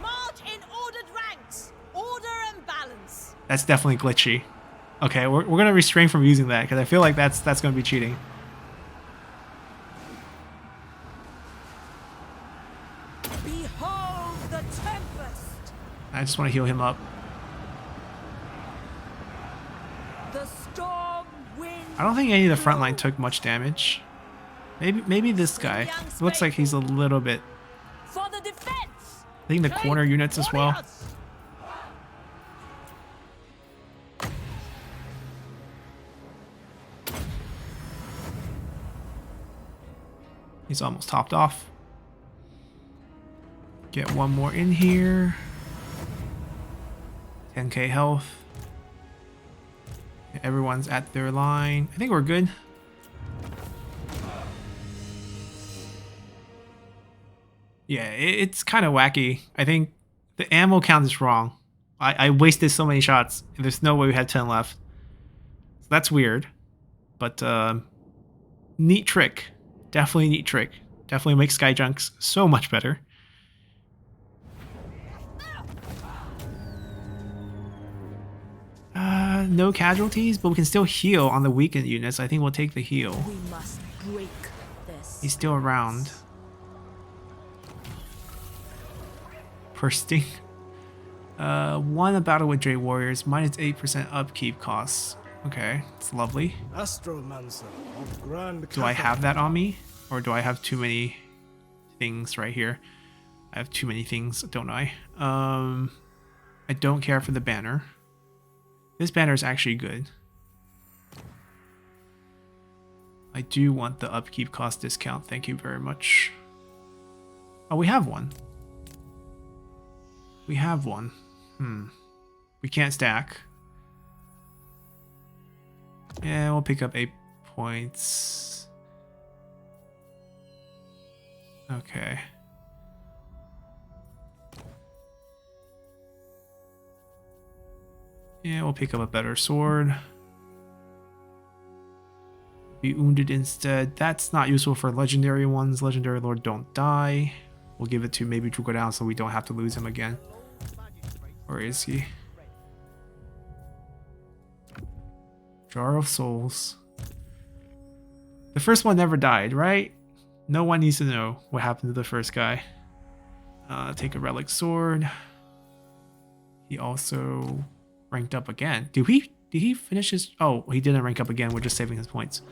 March in ordered ranks. Order and balance. That's definitely glitchy. Okay, we're gonna restrain from using that because I feel like that's gonna be cheating. Behold the tempest. I just want to heal him up. The storm wind. I don't think any of the front line took much damage. Maybe this guy. It looks like he's a little bit. For the defense. I think the corner units as well. He's almost topped off. Get one more in here. 10k health. Everyone's at their line. I think we're good. Yeah, it's kind of wacky. I think the ammo count is wrong. I wasted so many shots. And there's no way we had 10 left. So that's weird. But neat trick. Definitely neat trick. Definitely makes Sky Junks so much better. No casualties, but we can still heal on the weakened units. I think we'll take the heal. We must break this. He's still around. Bursting. Won a battle with Jade warriors, minus 8% upkeep costs. Okay, it's lovely. Astromancer of Grand Do I have that on me? Or do I have too many things right here? I have too many things, don't I? I don't care for the banner. This banner is actually good. I do want the upkeep cost discount. Thank you very much. Oh, we have one. We have one. We can't stack. Yeah, we'll pick up 8 points. Okay. Yeah, we'll pick up a better sword. Be wounded instead. That's not useful for legendary ones. Legendary Lord don't die. We'll give it to maybe Drukodown so we don't have to lose him again. Where is he? Jar of Souls. The first one never died, right? No one needs to know what happened to the first guy. Take a relic sword. He also ranked up again. Did he finish his... Oh, he didn't rank up again. We're just saving his points.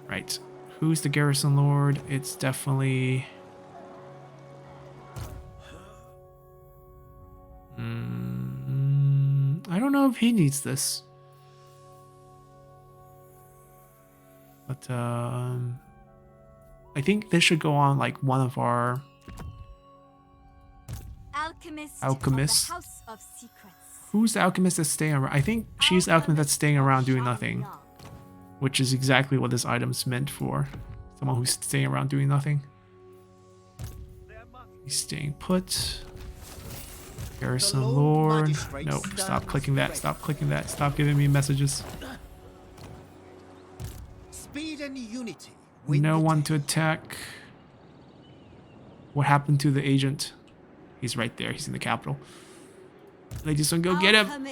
Right. Who's the Garrison Lord? It's definitely... I don't know if he needs this. But, I think this should go on like one of our... Alchemist. Of the House of Secrets. Who's the alchemist that's staying around? I think she's the alchemist that's staying around doing nothing. Which is exactly what this item's meant for. Someone who's staying around doing nothing. He's staying put. Garrison Lord. No, stop clicking that. Stop clicking that. Stop giving me messages. Speed and unity. No one to attack. What happened to the agent? He's right there. He's in the capital. Ladies, don't go get him.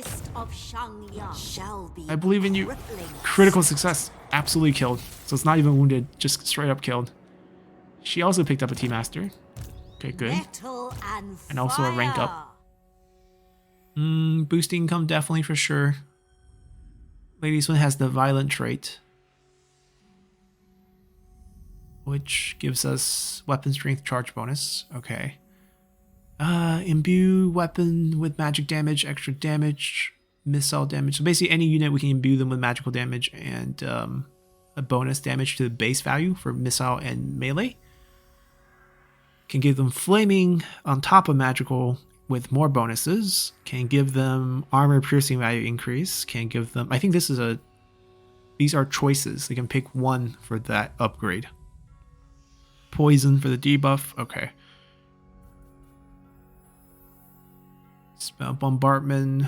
I believe in you. Critical success. Absolutely killed. So it's not even wounded. Just straight up killed. She also picked up a T-Master. Okay, good. And also a rank up. Boosting income definitely for sure. Ladies one has the violent trait, which gives us weapon strength charge bonus. Okay. Imbue weapon with magic damage, extra damage, missile damage. So basically any unit we can imbue them with magical damage and a bonus damage to the base value for missile and melee. Can give them flaming on top of magical with more bonuses. Can give them armor piercing value increase. Can give them... I think this is these are choices. They can pick one for that upgrade. Poison for the debuff. Okay. Spell bombardment.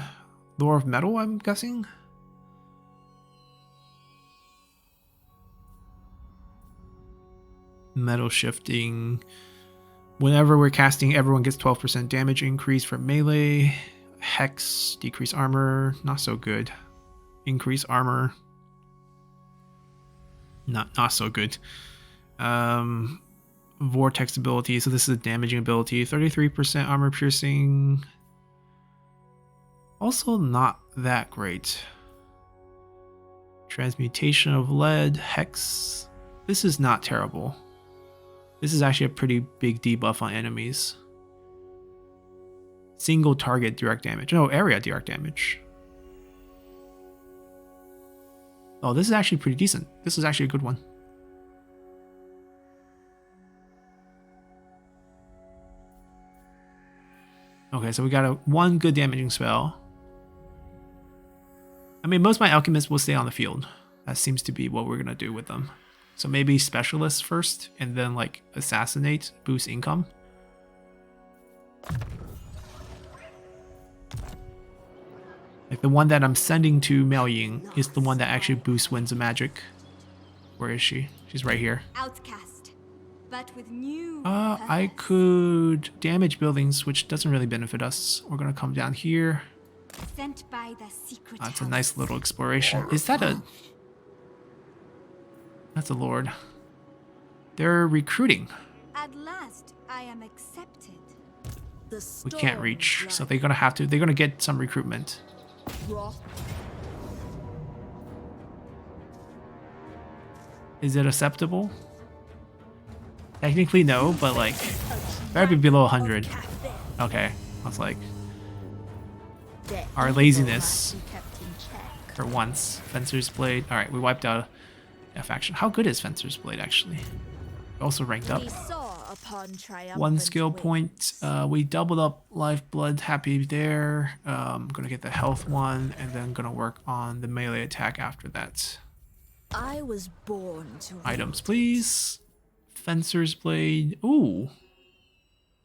Lure of metal, I'm guessing. Metal shifting. Whenever we're casting, everyone gets 12% damage increase for melee. Hex, decrease armor, not so good. Increase armor, not so good. Vortex ability, so this is a damaging ability. 33% armor piercing. Also not that great. Transmutation of lead, hex. This is not terrible. This is actually a pretty big debuff on enemies. Single target direct damage. No, area direct damage. Oh, this is actually pretty decent. This is actually a good one. Okay, so we got one good damaging spell. I mean, most of my alchemists will stay on the field. That seems to be what we're going to do with them. So maybe specialists first, and then like assassinate, boost income. Like the one that I'm sending to Miao Ying is the one that actually boosts winds of magic. Where is she? She's right here. Outcast, but with new I could damage buildings, which doesn't really benefit us. We're gonna come down here. Sent by the secret It's a nice little exploration. Is that a... That's a lord. They're recruiting. At last, I am accepted. We can't reach, so they're gonna get some recruitment. Is it acceptable? Technically no, but like, better be below 100. Okay, I was like, our laziness for once. Fencer's Blade. All right, we wiped out a faction. How good is Fencer's Blade actually? Also ranked up. One skill point. We doubled up Lifeblood. Happy there. I'm gonna get the health one, and then gonna work on the melee attack after that. I was born to Items, please. Fencer's Blade. Ooh,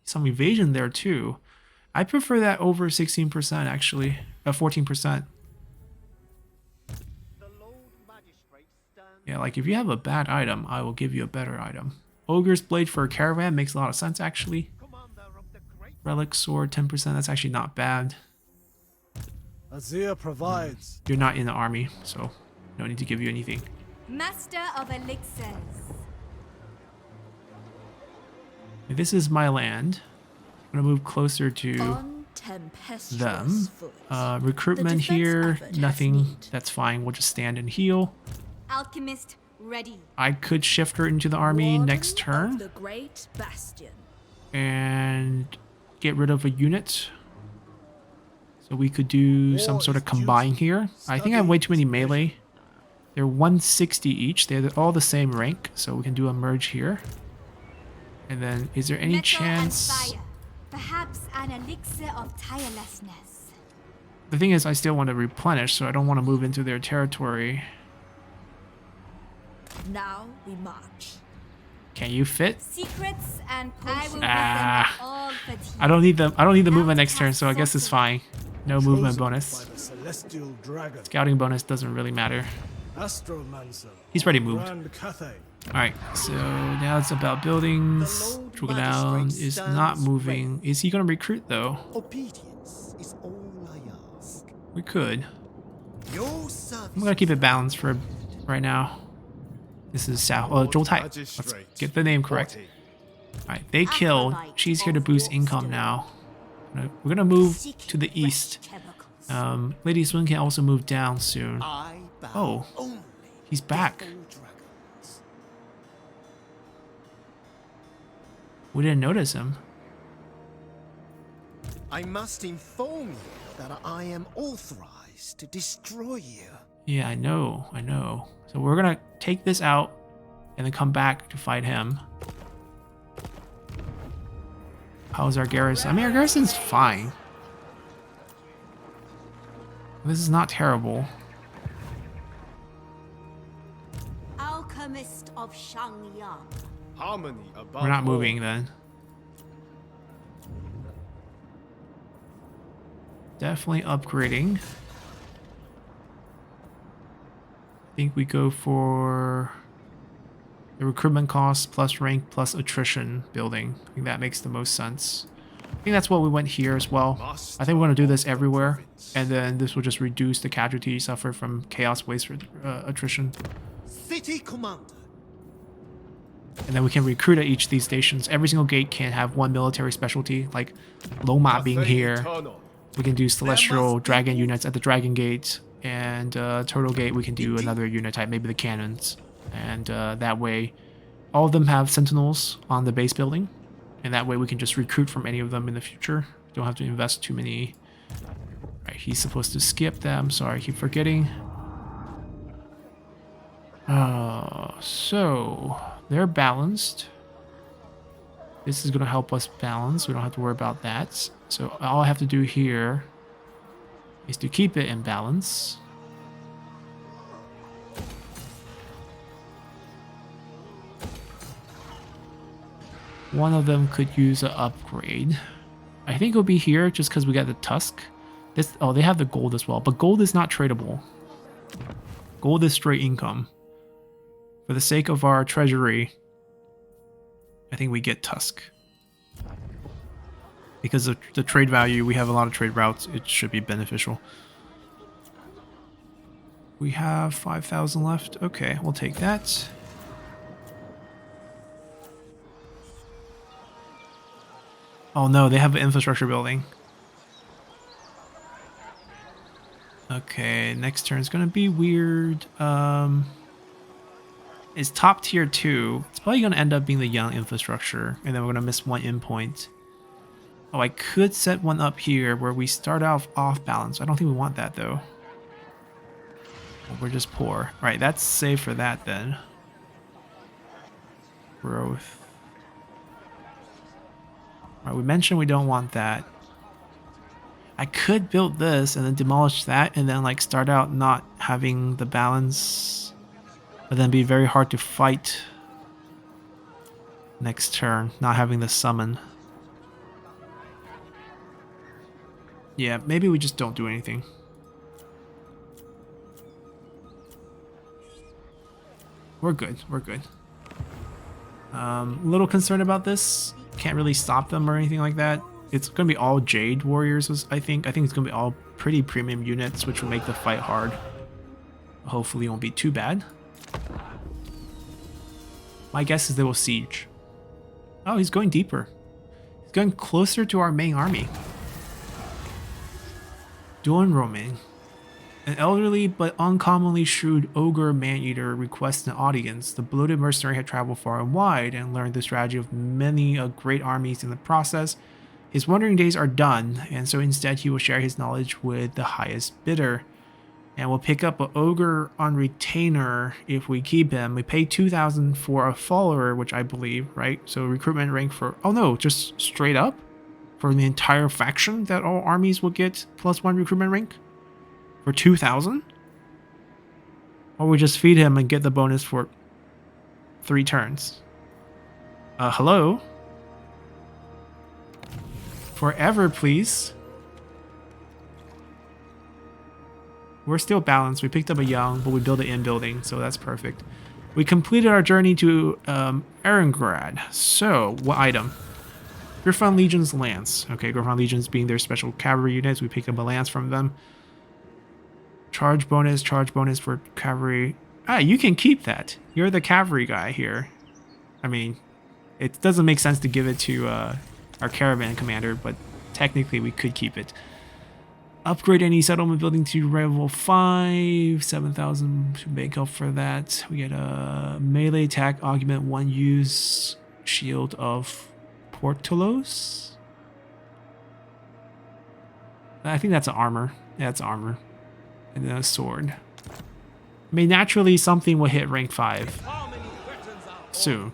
some evasion there too. I prefer that over 16% actually. 14%. Yeah, like if you have a bad item, I will give you a better item. Ogre's Blade for a caravan makes a lot of sense actually. Relic Sword 10%, that's actually not bad. Azir provides. You're not in the army, so no need to give you anything. Master of elixirs. This is my land. I'm gonna move closer to On tempestuous them. foot. Recruitment The defense here, effort has nothing. need. That's fine. We'll just stand and heal. Alchemist ready. I could shift her into the army Warden next of turn the Great Bastion. and get rid of a unit. So we could do some sort of combine here. I think I have way too many melee. They're 160 each. They're all the same rank, so we can do a merge here. And then, is there any Metal chance? and fire. Perhaps an elixir of tirelessness. The thing is, I still want to replenish, so I don't want to move into their territory. Now we march. Can you fit? Secrets and potions. Ah. All fatigue. I don't need the movement next turn, so I guess it's fine. No movement Chosen bonus. By the celestial dragon. Scouting bonus doesn't really matter. Astromancer. He's already moved. Grand Cathay. Alright, so now it's about buildings. Drogodown is not moving. Is he gonna recruit though? Obedience is all I ask. We could. Your service. I'm gonna keep it balanced for right now. This is Sao. Oh, Zhou Tai. Let's get the name correct. Alright, they killed. She's here to boost income now. We're gonna move to the east. Lady Swin can also move down soon. I bow Oh, only he's back. before dragons. We didn't notice him. I must inform you that I am authorized to destroy you. Yeah, I know. So we're gonna take this out and then come back to fight him. How's our garrison? I mean, our garison's fine. This is not terrible. Alchemist of Shangyang. Harmony above We're not all. moving then. Definitely upgrading. I think we go for the recruitment cost plus rank plus attrition building. I think that makes the most sense. I think that's what we went here as well. I think we're going to do this everywhere. And then this will just reduce the casualty suffered from chaos waste attrition. City commander. And then we can recruit at each of these stations. Every single gate can have one military specialty, like Loma being here. Eternal. We can do celestial dragon units at the dragon gate, and turtle gate we can do another unit type, maybe the cannons. And that way, all of them have sentinels on the base building, and that way we can just recruit from any of them in the future. Don't have to invest too many. Right, he's supposed to skip them. Sorry, I keep forgetting. So they're balanced. This is going to help us balance. We don't have to worry about that. So all I have to do here is to keep it in balance. One of them could use an upgrade. I think it'll be here just because we got the tusk. Oh, they have the gold as well, but gold is not tradable. Gold is straight income. For the sake of our treasury, I think we get tusk. Because of the trade value, we have a lot of trade routes. It should be beneficial. We have 5,000 left. Okay, we'll take that. Oh no, they have an infrastructure building. Okay, next turn is gonna be weird. It's top tier 2. It's probably gonna end up being the young infrastructure, and then we're gonna miss one endpoint. Oh, I could set one up here where we start off balance. I don't think we want that though. We're just poor. Right, that's safe for that then. Growth. Right, we mentioned we don't want that. I could build this and then demolish that and then like start out not having the balance, but then be very hard to fight next turn, not having the summon. Yeah, maybe we just don't do anything. We're good. We're good. A little concerned about this. Can't really stop them or anything like that. It's gonna be all Jade warriors, I think. I think it's gonna be all pretty premium units, which will make the fight hard. Hopefully it won't be too bad. My guess is they will siege. Oh, he's going deeper. He's going closer to our main army. Duan Romain. An elderly but uncommonly shrewd ogre man-eater requests an audience. The bloated mercenary had traveled far and wide and learned the strategy of many great armies in the process. His wandering days are done, and so instead he will share his knowledge with the highest bidder. And we'll pick up an ogre on retainer if we keep him. We pay 2,000 for a follower, which I believe, right? So recruitment rank for... Oh no, just straight up? For the entire faction that all armies will get +1 recruitment rank? For 2,000? Or we just feed him and get the bonus for 3 turns. Hello? Forever, please. We're still balanced. We picked up a young, but we built an inn building, so that's perfect. We completed our journey to Erengrad. So, what item? Griffon Legion's Lance. Okay, Griffon Legion's being their special cavalry units. We picked up a lance from them. Charge bonus for cavalry. Ah, you can keep that. You're the cavalry guy here. I mean, it doesn't make sense to give it to our caravan commander, but technically we could keep it. Upgrade any settlement building to level 5. 7,000 to make up for that. We get a melee attack augment 1 use shield of Portolos. I think that's an armor. Yeah, it's armor. And then a sword. I mean, naturally something will hit rank 5 soon.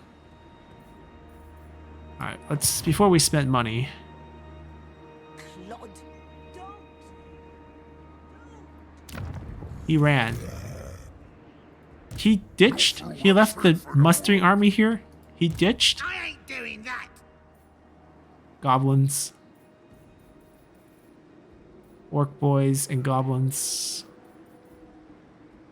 Alright, let's, before we spend money. He ran. He ditched? He left the mustering army here? He ditched? I ain't doing that. Goblins. Orc boys and goblins.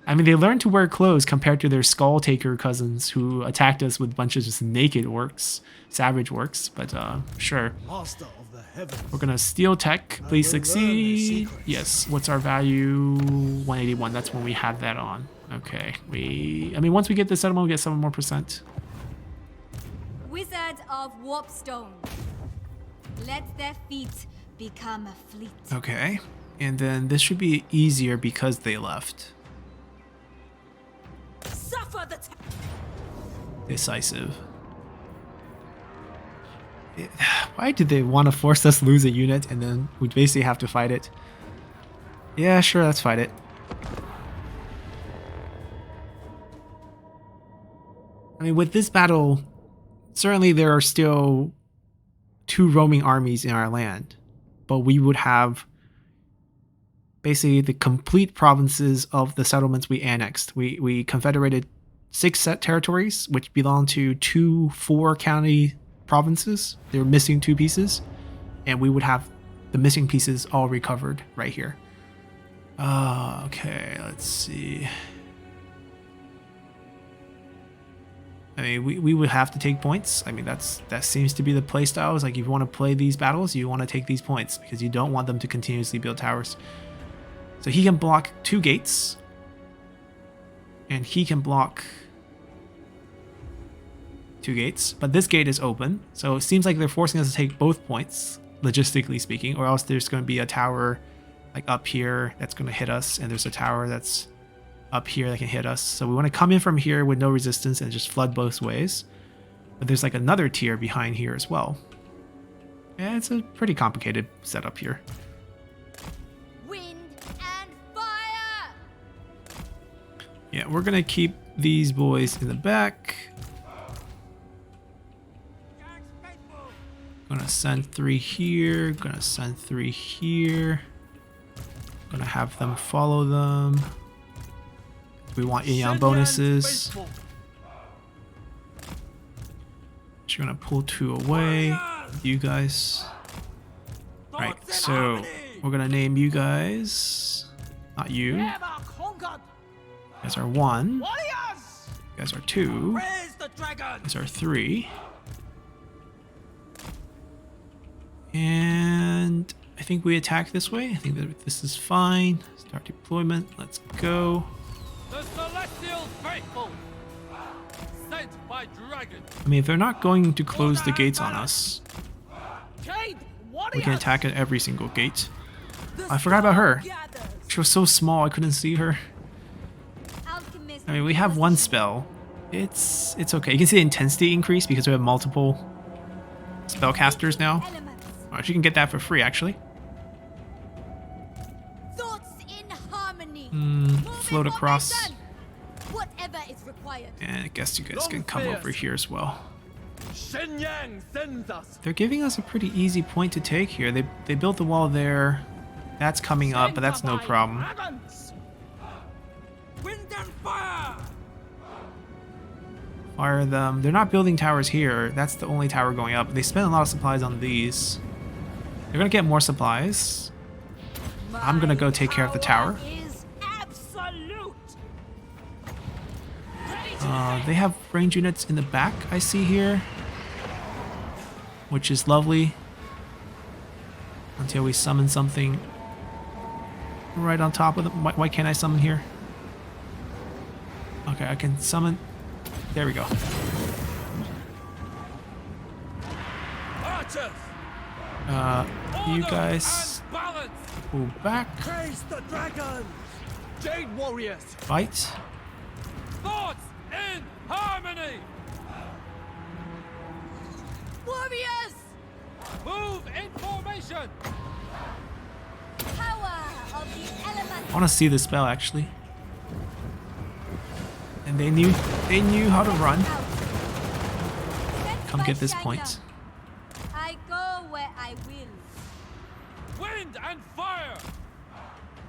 I mean, they learned to wear clothes compared to their Skull Taker cousins who attacked us with bunches of just naked orcs, savage orcs, but sure. Master of the heavens. We're gonna steal tech, please will learn their succeed. secrets. Yes, what's our value? 181, that's when we have that on. Okay, I mean, once we get this settlement, we get 7 more %. Wizard of Warpstone. Let their feet become a fleet. Okay, and then this should be easier because they left. Suffer the Decisive. Why did they want to force us to lose a unit and then we basically have to fight it? Yeah, sure, let's fight it. I mean, with this battle, certainly there are still 2 roaming armies in our land, but we would have basically the complete provinces of the settlements we annexed. We confederated 6 set territories, which belong to 2 4-county provinces. They were missing 2 pieces, and we would have the missing pieces all recovered right here. Okay, let's see. I mean, we would have to take points. I mean, that seems to be the play style. Is like, if you want to play these battles, you want to take these points because you don't want them to continuously build towers. So he can block 2 gates, and he can block 2 gates, but this gate is open, so it seems like they're forcing us to take both points, logistically speaking, or else there's going to be a tower like up here that's going to hit us, and there's a tower that's up here that can hit us. So we want to come in from here with no resistance and just flood both ways. But there's like another tier behind here as well. Yeah, it's a pretty complicated setup here. Wind and fire! Yeah, we're going to keep these boys in the back. Gonna send 3 here, gonna send 3 here. Gonna have them follow them. We want yin bonuses. Just gonna pull 2 away. You guys. Right, so we're gonna name you guys. Not you. You guys are 1. You guys are 2. Raise the dragon! These are 3. And I think we attack this way. I think that this is fine. Start deployment. Let's go. The celestial faithful! Sent by dragon! I mean, if they're not going to close the gates on us, Jade, we can attack at every single gate. I forgot about her. She was so small I couldn't see her. Alchemist. I mean, we have 1 spell. It's okay. You can see the intensity increase because we have multiple spellcasters now. Elements. Alright, you can get that for free, actually. Thoughts in harmony. Float across. Formation. Whatever is required. And I guess you guys can come over here as well. Shenyang sends us! They're giving us a pretty easy point to take here. They built the wall there. That's coming up, but that's no problem. Dragons! Wind and fire! Fire them. They're not building towers here. That's the only tower going up. They spent a lot of supplies on these. They're gonna get more supplies. I'm gonna go take care of the tower. Is absolute! They have range units in the back, I see here, which is lovely. Until we summon something right on top of them. Why can't I summon here? Okay, I can summon. There we go. Archers! You Order guys and balance! pull back, Praise the dragon! Jade warriors! fight. Thoughts in harmony! Warriors. Move in formation! Power of the elements. I want to see the spell actually. And they knew how to run. Set Come by get this China. point. I go where I will. Wind and fire!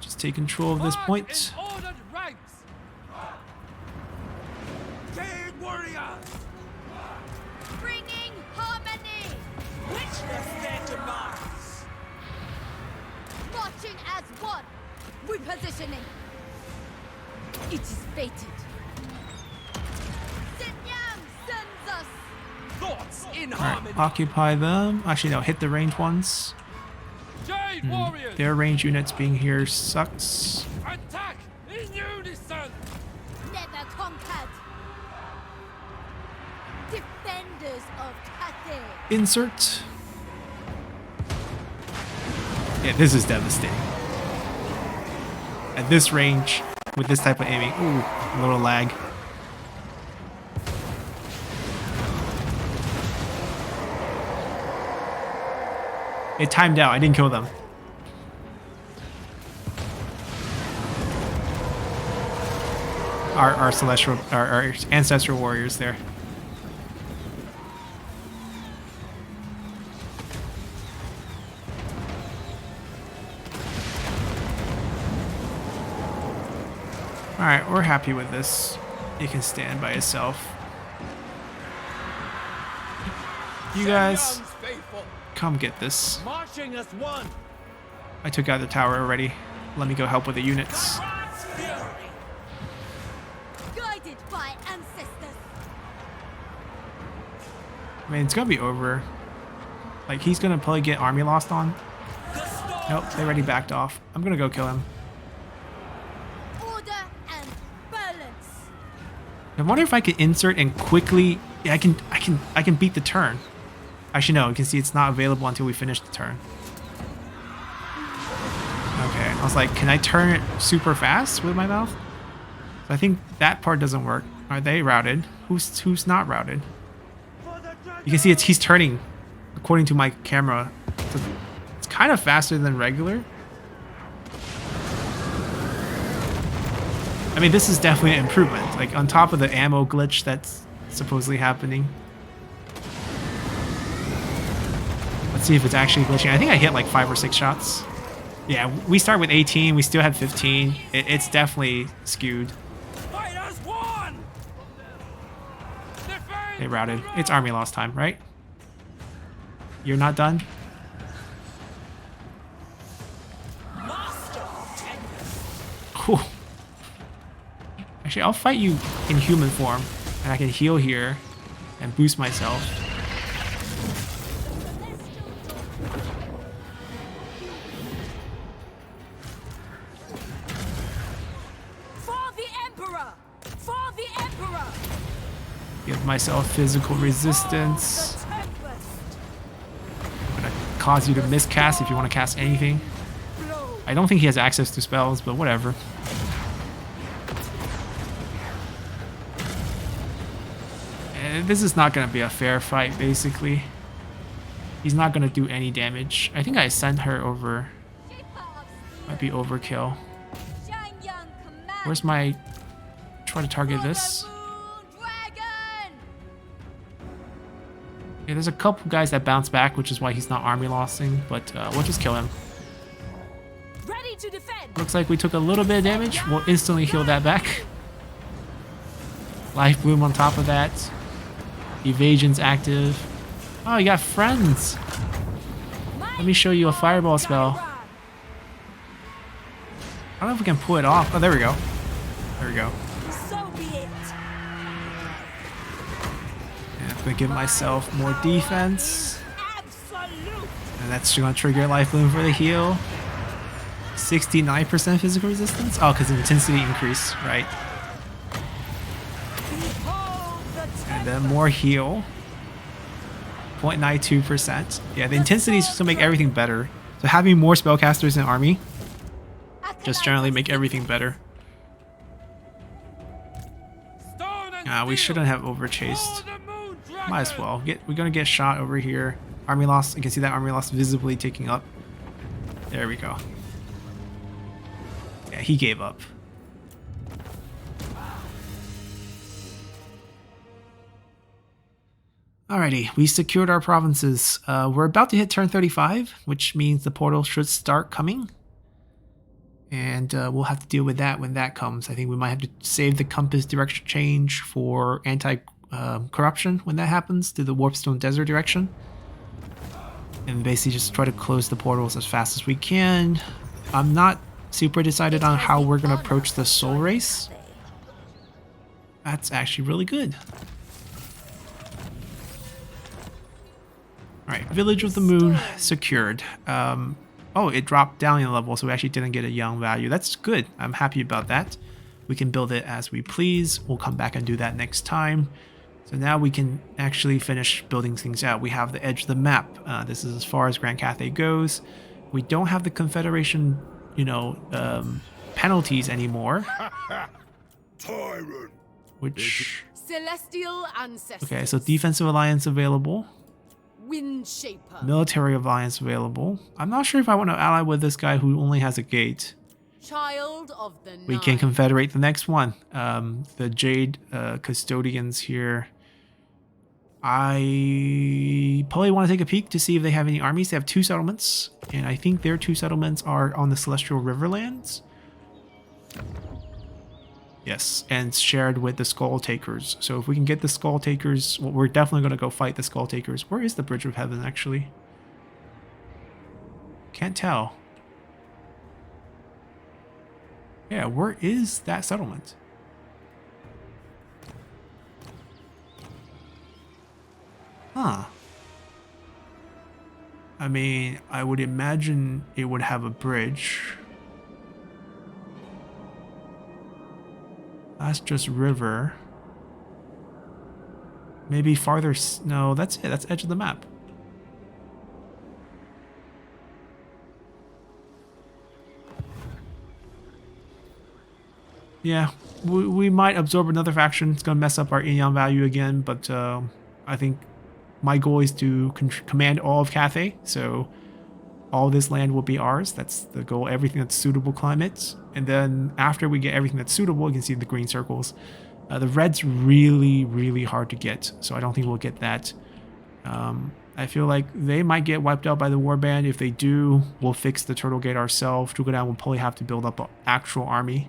Just take control of this March point. in ordered ranks! Jade warriors! Bringing harmony. Witness their demise! Marching as one. Repositioning. It is fated. Sinyang sends us. Thoughts in Alright, harmony! occupy them. Actually, no, hit the range ones. Jade warriors! Their range units being here sucks. Attack in unison! Never conquered. Defenders of Cathay. Insert. Yeah, this is devastating. At this range, with this type of aiming, ooh, a little lag. It timed out. I didn't kill them. Our celestial, our ancestral warriors there. Alright, we're happy with this. He can stand by himself. You guys, Shenyang's faithful! come get this. Marching as one! I took out the tower already. Let me go help with the units. God's fury! Guided by ancestors. I mean, it's gonna be over. Like, he's gonna probably get army lost on. Nope, they already backed off. I'm gonna go kill him. Order and balance. I wonder if I can insert and quickly. Yeah, I can beat the turn. Actually, no. You can see it's not available until we finish the turn. Okay, I was like, can I turn it super fast with my mouth? So I think that part doesn't work. Are they routed? Who's not routed? You can see he's turning, according to my camera. So it's kind of faster than regular. I mean, this is definitely an improvement. Like, on top of the ammo glitch that's supposedly happening. Let's see if it's actually glitching. I think I hit like 5 or 6 shots. Yeah, we start with 18. We still had 15. It's definitely skewed. Fight as one! Defend They routed. the It's army lost time, right? You're not done? Master of tenure! Cool. Actually, I'll fight you in human form. And I can heal here and boost myself. For the Emperor! For the Emperor! Give myself physical resistance. The Tempest! I'm gonna cause you to miscast if you want to cast anything. Blow! I don't think he has access to spells, but whatever. And this is not gonna be a fair fight, basically. He's not gonna do any damage. I think I sent her over. Might be overkill. Where's my... Try to target this. Yeah, there's a couple guys that bounce back, which is why he's not army lossing, but we'll just kill him. Ready to defend! Looks like we took a little bit of damage. We'll instantly heal that back. Life Bloom on top of that. Evasion's active. Oh, you got friends. Let me show you a fireball spell. I don't know if we can pull it off. Oh, there we go. There we go. So be it! And I'm gonna give myself more defense. Absolute! And that's gonna trigger Life Bloom for the heal. 69% physical resistance? Oh, because of intensity increase, right? Behold the And then more heal. 0.92%. Yeah, the intensity is just to make everything better. So having more spellcasters in army just generally make everything better. We shouldn't have overchased. Might as well. We're gonna get shot over here. Army loss. You can see that army loss visibly ticking up. There we go. Yeah, he gave up. Alrighty, we secured our provinces. We're about to hit turn 35, which means the portal should start coming. And we'll have to deal with that when that comes. I think we might have to save the compass direction change for anti-corruption when that happens to the Warpstone Desert direction. And basically just try to close the portals as fast as we can. I'm not super decided on how we're going to approach the soul race. That's actually really good. Alright, Village of the Moon secured. Oh, it dropped down in level, so we actually didn't get a young value. That's good. I'm happy about that. We can build it as we please. We'll come back and do that next time. So now we can actually finish building things out. We have the edge of the map. This is as far as Grand Cathay goes. We don't have the Confederation, penalties anymore. Tyrant. Which... Celestial Ancestors. Okay, so Defensive Alliance available. Wind Shaper. Military Alliance available. I'm not sure if I want to ally with this guy who only has a gate. Child of the We Night. can confederate the next one. The Jade custodians here. I probably want to take a peek to see if they have any armies. They have 2 settlements, and I think their 2 settlements are on the Celestial Riverlands. Yes, and it's shared with the Skull Takers. So if we can get the Skull Takers, well, we're definitely going to go fight the Skull Takers. Where is the Bridge of Heaven, actually? Can't tell. Yeah, where is that settlement? Huh. I mean, I would imagine it would have a bridge. That's just river. Maybe farther... No, that's it. That's edge of the map. Yeah, we might absorb another faction. It's going to mess up our Inyan value again, but I think my goal is to command all of Cathay, so all this land will be ours. That's the goal, everything that's suitable climate. And then after we get everything that's suitable, you can see the green circles. The red's really, really hard to get, so I don't think we'll get that. I feel like they might get wiped out by the warband. If they do, we'll fix the Turtle Gate ourselves. Trugodan will probably have to build up an actual army.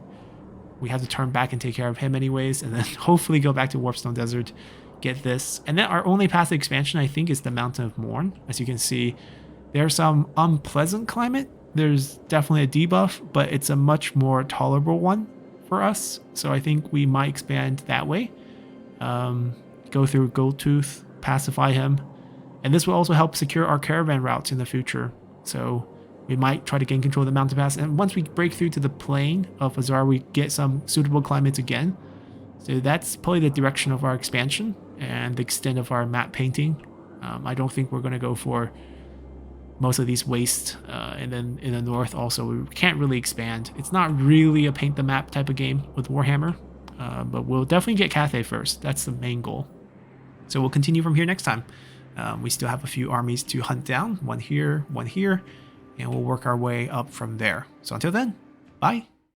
We have to turn back and take care of him anyways, and then hopefully go back to Warpstone Desert, get this. And then our only path to expansion, I think, is the Mountain of Morn. As you can see, there's some unpleasant climate. There's definitely a debuff, but it's a much more tolerable one for us. So I think we might expand that way. go through Goldtooth, pacify him, and this will also help secure our caravan routes in the future. So we might try to gain control of the mountain pass, and once we break through to the plain of Azar, we get some suitable climates again. So that's probably the direction of our expansion and the extent of our map painting. I don't think we're going to go for most of these wastes, and then in the north also we can't really expand. It's not really a paint the map type of game with Warhammer, but we'll definitely get Cathay first. That's the main goal. So we'll continue from here next time. We still have a few armies to hunt down, one here, and we'll work our way up from there. So until then, bye.